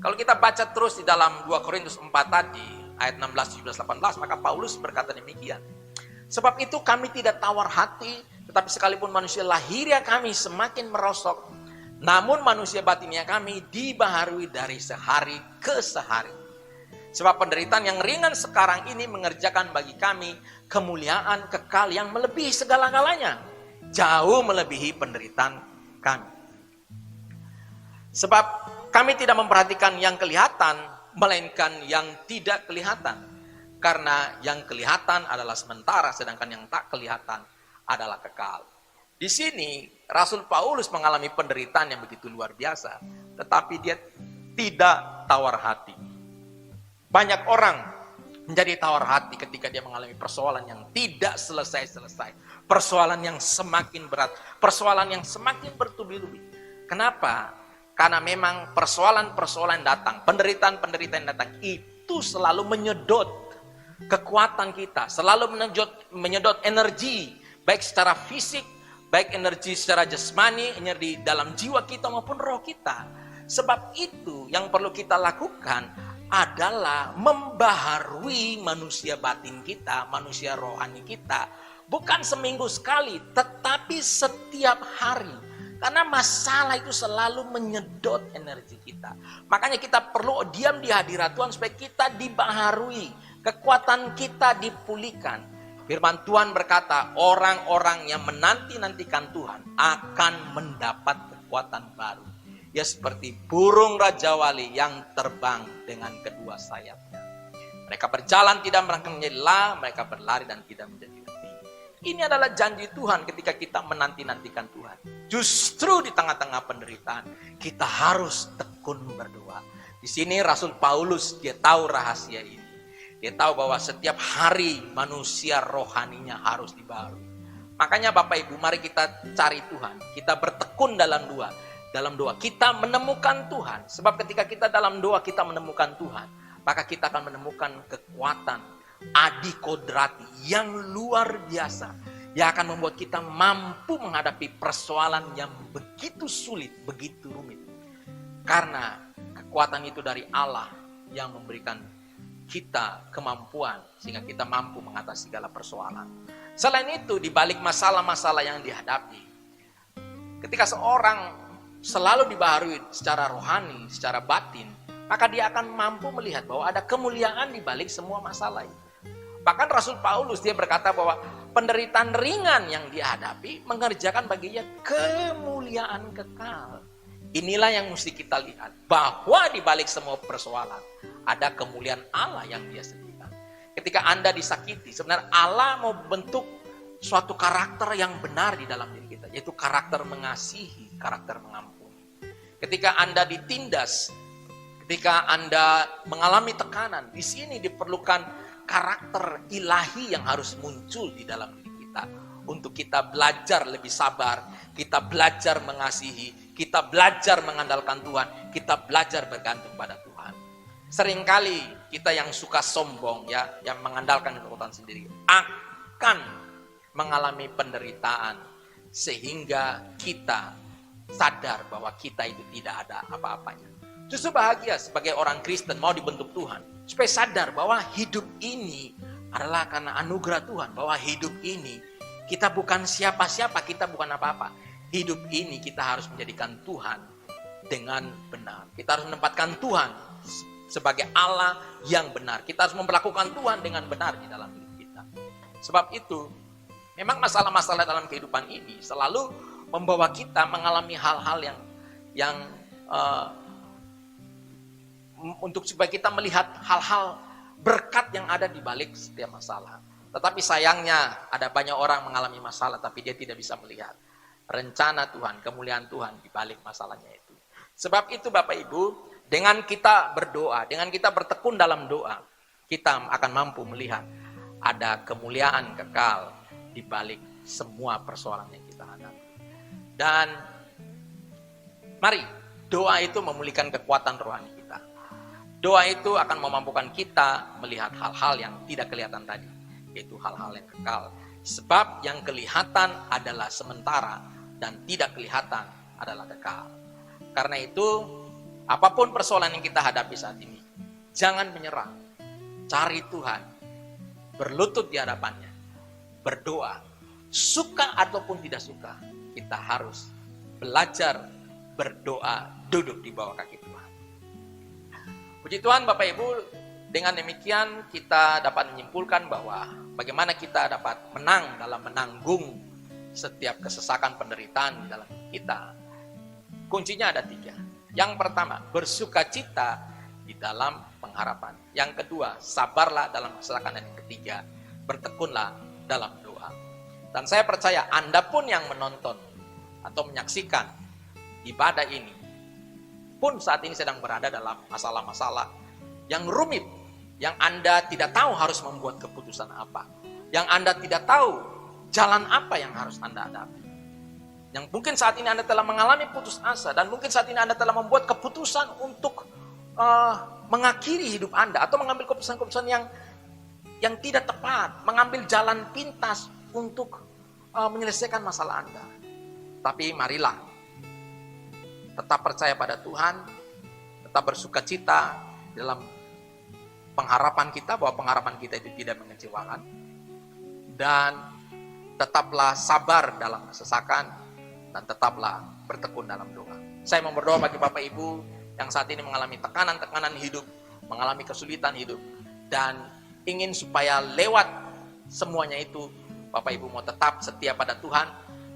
Kalau kita baca terus di dalam 2 Korintus 4 tadi, ayat 16, 17, 18, maka Paulus berkata demikian. Sebab itu kami tidak tawar hati, tetapi sekalipun manusia lahiriah kami semakin merosot, namun manusia batinnya kami dibaharui dari sehari ke sehari. Sebab penderitaan yang ringan sekarang ini mengerjakan bagi kami kemuliaan kekal yang melebihi segala-galanya, jauh melebihi penderitaan kami. Sebab kami tidak memperhatikan yang kelihatan, melainkan yang tidak kelihatan. Karena yang kelihatan adalah sementara, sedangkan yang tak kelihatan adalah kekal. Di sini Rasul Paulus mengalami penderitaan yang begitu luar biasa, tetapi dia tidak tawar hati. Banyak orang menjadi tawar hati ketika dia mengalami persoalan yang tidak selesai-selesai. Persoalan yang semakin berat, persoalan yang semakin bertubi-tubi. Kenapa? Karena memang persoalan-persoalan datang, penderitaan-penderitaan datang itu selalu menyedot kekuatan kita, selalu menyedot energi, baik secara fisik, baik energi secara jasmani, energi dalam jiwa kita maupun roh kita. Sebab itu yang perlu kita lakukan adalah membaharui manusia batin kita, manusia rohani kita, bukan seminggu sekali, tetapi setiap hari. Karena masalah itu selalu menyedot energi kita. Makanya kita perlu diam di hadirat Tuhan supaya kita dibaharui. Kekuatan kita dipulihkan. Firman Tuhan berkata, orang-orang yang menanti-nantikan Tuhan akan mendapat kekuatan baru. Ya seperti burung Raja Wali yang terbang dengan kedua sayapnya. Mereka berjalan tidak merangkak menjadi lelah, mereka berlari dan tidak menjadi letih. Ini adalah janji Tuhan ketika kita menanti-nantikan Tuhan. Justru di tengah-tengah penderitaan, kita harus tekun berdoa. Di sini Rasul Paulus, dia tahu rahasia ini. Dia tahu bahwa setiap hari manusia rohaninya harus dibaharui. Makanya Bapak Ibu, mari kita cari Tuhan. Kita bertekun dalam doa. Dalam doa kita menemukan Tuhan. Sebab ketika kita dalam doa kita menemukan Tuhan, maka kita akan menemukan kekuatan adikodrati yang luar biasa, yang akan membuat kita mampu menghadapi persoalan yang begitu sulit, begitu rumit. Karena kekuatan itu dari Allah yang memberikan kita kemampuan sehingga kita mampu mengatasi segala persoalan. Selain itu, di balik masalah-masalah yang dihadapi, ketika seorang selalu dibaharui secara rohani, secara batin, maka dia akan mampu melihat bahwa ada kemuliaan di balik semua masalah itu. Bahkan Rasul Paulus dia berkata bahwa penderitaan ringan yang dia hadapi mengerjakan baginya kemuliaan kekal. Inilah yang mesti kita lihat, bahwa di balik semua persoalan ada kemuliaan Allah yang dia sediakan. Ketika Anda disakiti, sebenarnya Allah mau bentuk suatu karakter yang benar di dalam diri kita, yaitu karakter mengasihi, karakter mengampuni. Ketika Anda ditindas, ketika Anda mengalami tekanan, di sini diperlukan karakter ilahi yang harus muncul di dalam diri kita. Untuk kita belajar lebih sabar, kita belajar mengasihi, kita belajar mengandalkan Tuhan, kita belajar bergantung pada Tuhan. Seringkali kita yang suka sombong, ya, yang mengandalkan kekuatan sendiri, akan mengalami penderitaan. Sehingga kita sadar bahwa kita itu tidak ada apa-apanya. Justru bahagia sebagai orang Kristen mau dibentuk Tuhan, supaya sadar bahwa hidup ini adalah karena anugerah Tuhan, bahwa hidup ini kita bukan siapa-siapa, kita bukan apa-apa. Hidup ini kita harus menjadikan Tuhan dengan benar. Kita harus menempatkan Tuhan sebagai Allah yang benar. Kita harus memperlakukan Tuhan dengan benar di dalam hidup kita. Sebab itu, memang masalah-masalah dalam kehidupan ini selalu membawa kita mengalami hal-hal yang untuk supaya kita melihat hal-hal berkat yang ada di balik setiap masalah. Tetapi sayangnya ada banyak orang mengalami masalah tapi dia tidak bisa melihat rencana Tuhan, kemuliaan Tuhan di balik masalahnya itu. Sebab itu Bapak Ibu, dengan kita berdoa, dengan kita bertekun dalam doa, kita akan mampu melihat ada kemuliaan kekal di balik semua persoalan yang kita hadapi. Dan mari, doa itu memulihkan kekuatan rohani kita. Doa itu akan memampukan kita melihat hal-hal yang tidak kelihatan tadi, yaitu hal-hal yang kekal. Sebab yang kelihatan adalah sementara dan tidak kelihatan adalah kekal. Karena itu, apapun persoalan yang kita hadapi saat ini, jangan menyerah. Cari Tuhan, berlutut di hadapannya, berdoa. Suka ataupun tidak suka, kita harus belajar berdoa, duduk di bawah kaki Tuhan. Puji Tuhan Bapak Ibu, dengan demikian kita dapat menyimpulkan bahwa bagaimana kita dapat menang dalam menanggung setiap kesesakan penderitaan di dalam kita. Kuncinya ada 3. Yang pertama, bersukacita di dalam pengharapan. Yang kedua, sabarlah dalam kesesakan. Dan yang ketiga, bertekunlah dalam doa. Dan saya percaya Anda pun yang menonton atau menyaksikan ibadah ini pun saat ini sedang berada dalam masalah-masalah yang rumit, yang Anda tidak tahu harus membuat keputusan apa, yang Anda tidak tahu jalan apa yang harus Anda hadapi. Yang mungkin saat ini Anda telah mengalami putus asa, dan mungkin saat ini Anda telah membuat keputusan untuk mengakhiri hidup Anda, atau mengambil keputusan-keputusan yang tidak tepat, mengambil jalan pintas untuk menyelesaikan masalah Anda. Tapi marilah tetap percaya pada Tuhan, tetap bersukacita dalam pengharapan kita, bahwa pengharapan kita itu tidak mengecewakan, dan tetaplah sabar dalam kesesakan, dan tetaplah bertekun dalam doa. Saya mau berdoa bagi Bapak Ibu yang saat ini mengalami tekanan-tekanan hidup, mengalami kesulitan hidup, dan ingin supaya lewat semuanya itu Bapak Ibu mau tetap setia pada Tuhan,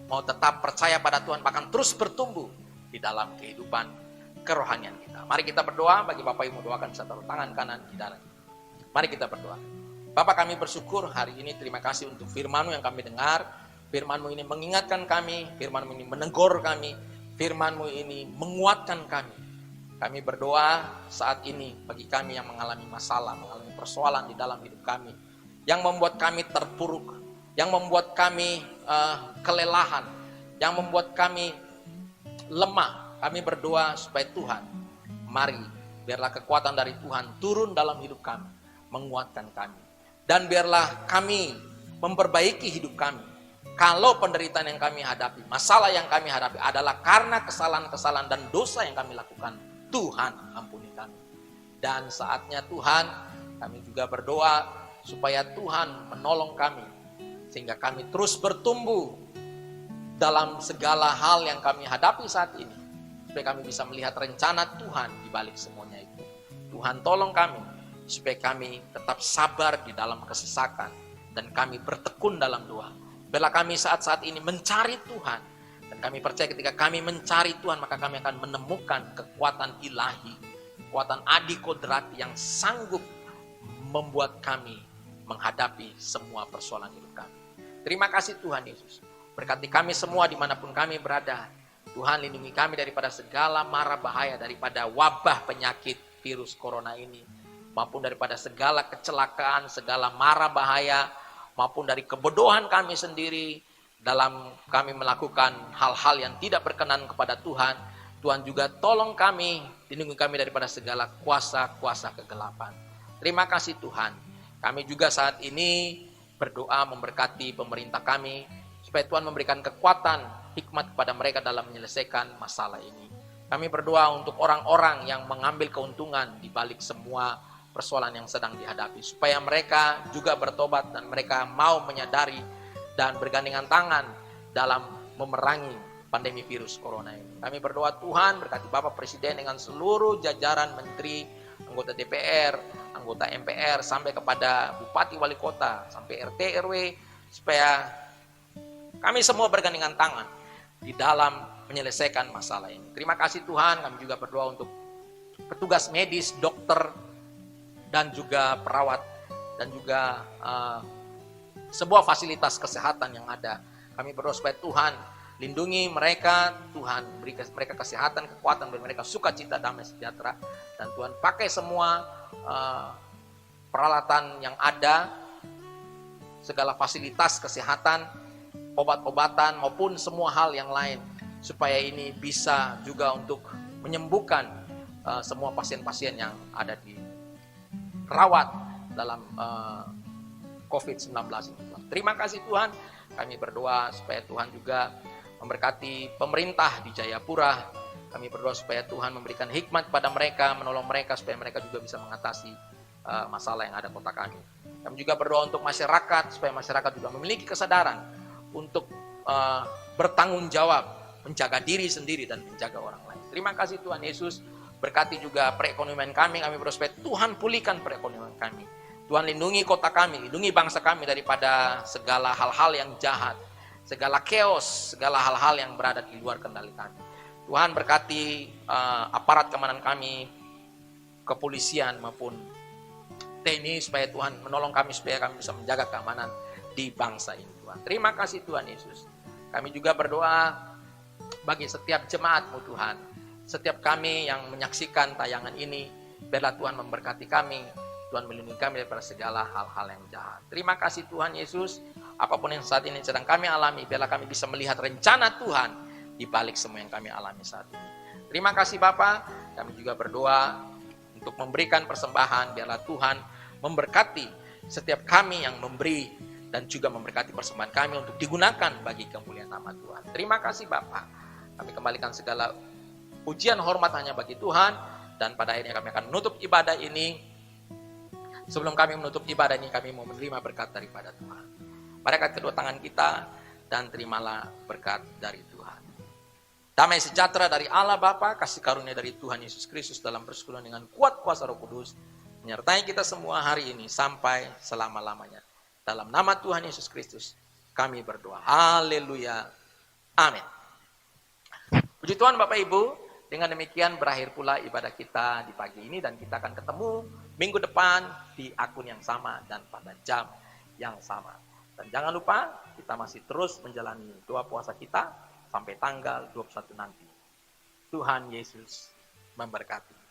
mau tetap percaya pada Tuhan, bahkan terus bertumbuh di dalam kehidupan kerohanian kita. Mari kita berdoa. Bagi Bapak Ibu doakan bisa taruh tangan kanan di dalam. Mari kita berdoa. Bapak, kami bersyukur hari ini, terima kasih untuk firman-Mu yang kami dengar. Firman-Mu ini mengingatkan kami, firman-Mu ini menegur kami, firman-Mu ini menguatkan kami. Kami berdoa saat ini bagi kami yang mengalami masalah, mengalami persoalan di dalam hidup kami, yang membuat kami terpuruk, yang membuat kami kelelahan, yang membuat kami lemah. Kami berdoa supaya Tuhan, mari biarlah kekuatan dari Tuhan turun dalam hidup kami, menguatkan kami, dan biarlah kami memperbaiki hidup kami. Kalau penderitaan yang kami hadapi, masalah yang kami hadapi adalah karena kesalahan-kesalahan dan dosa yang kami lakukan, Tuhan ampuni kami. Dan saatnya Tuhan, kami juga berdoa supaya Tuhan menolong kami, sehingga kami terus bertumbuh dalam segala hal yang kami hadapi saat ini, supaya kami bisa melihat rencana Tuhan di balik semuanya itu. Tuhan tolong kami, supaya kami tetap sabar di dalam kesesakan, dan kami bertekun dalam doa. Biarlah kami saat-saat ini mencari Tuhan, dan kami percaya ketika kami mencari Tuhan, maka kami akan menemukan kekuatan ilahi, kekuatan adi kodrati yang sanggup membuat kami menghadapi semua persoalan hidup kami. Terima kasih Tuhan Yesus. Berkati kami semua dimanapun kami berada. Tuhan, lindungi kami daripada segala mara bahaya, daripada wabah penyakit virus corona ini, maupun daripada segala kecelakaan, segala mara bahaya, maupun dari kebodohan kami sendiri dalam kami melakukan hal-hal yang tidak berkenan kepada Tuhan. Tuhan juga tolong kami, lindungi kami daripada segala kuasa-kuasa kegelapan. Terima kasih Tuhan. Kami juga saat ini berdoa memberkati pemerintah kami, supaya Tuhan memberikan kekuatan, hikmat kepada mereka dalam menyelesaikan masalah ini. Kami berdoa untuk orang-orang yang mengambil keuntungan di balik semua persoalan yang sedang dihadapi. Supaya mereka juga bertobat dan mereka mau menyadari dan bergandengan tangan dalam memerangi pandemi virus corona ini. Kami berdoa Tuhan berkati Bapak Presiden dengan seluruh jajaran menteri, anggota DPR, anggota MPR, sampai kepada Bupati Wali Kota, sampai RT RW, supaya kami semua bergandengan tangan di dalam menyelesaikan masalah ini. Terima kasih Tuhan, kami juga berdoa untuk petugas medis, dokter, dan juga perawat, dan juga sebuah fasilitas kesehatan yang ada. Kami berdoa supaya Tuhan lindungi mereka, Tuhan beri mereka kesehatan, kekuatan, beri mereka sukacita, damai, sejahtera, dan Tuhan pakai semua peralatan yang ada, segala fasilitas kesehatan, obat-obatan maupun semua hal yang lain, supaya ini bisa juga untuk menyembuhkan semua pasien-pasien yang ada di rawat dalam COVID-19 ini. Terima kasih Tuhan, kami berdoa supaya Tuhan juga memberkati pemerintah di Jayapura. Kami berdoa supaya Tuhan memberikan hikmat kepada mereka, menolong mereka supaya mereka juga bisa mengatasi masalah yang ada kota kami. Kami juga berdoa untuk masyarakat supaya masyarakat juga memiliki kesadaran untuk bertanggung jawab, menjaga diri sendiri dan menjaga orang lain. Terima kasih Tuhan Yesus, berkati juga perekonomian kami. Kami berdoa supaya Tuhan pulihkan perekonomian kami. Tuhan lindungi kota kami, lindungi bangsa kami daripada segala hal-hal yang jahat, segala chaos, segala hal-hal yang berada di luar kendali kami. Tuhan berkati aparat keamanan kami, kepolisian maupun TNI, supaya Tuhan menolong kami supaya kami bisa menjaga keamanan di bangsa ini Tuhan. Terima kasih Tuhan Yesus. Kami juga berdoa bagi setiap jemaat-Mu Tuhan, setiap kami yang menyaksikan tayangan ini, biarlah Tuhan memberkati kami, Tuhan melindungi kami daripada segala hal-hal yang jahat. Terima kasih Tuhan Yesus, apapun yang saat ini sedang kami alami, biarlah kami bisa melihat rencana Tuhan di balik semua yang kami alami saat ini. Terima kasih Bapa, kami juga berdoa untuk memberikan persembahan, biarlah Tuhan memberkati setiap kami yang memberi dan juga memberkati persembahan kami untuk digunakan bagi kemuliaan nama Tuhan. Terima kasih Bapa. Kami kembalikan segala pujian hormat hanya bagi Tuhan, dan pada akhirnya kami akan menutup ibadah ini. Sebelum kami menutup ibadah ini, kami mau menerima berkat daripada Tuhan. Mari angkat kedua tangan kita dan terimalah berkat dari Tuhan. Damai sejahtera dari Allah Bapa, kasih karunia dari Tuhan Yesus Kristus dalam persekutuan dengan kuat kuasa Roh Kudus menyertai kita semua hari ini sampai selama-lamanya. Dalam nama Tuhan Yesus Kristus kami berdoa. Haleluya. Amin. Puji Tuhan Bapak Ibu, dengan demikian berakhir pula ibadah kita di pagi ini, dan kita akan ketemu minggu depan di akun yang sama dan pada jam yang sama. Dan jangan lupa kita masih terus menjalani doa puasa kita sampai tanggal 21 nanti. Tuhan Yesus memberkati.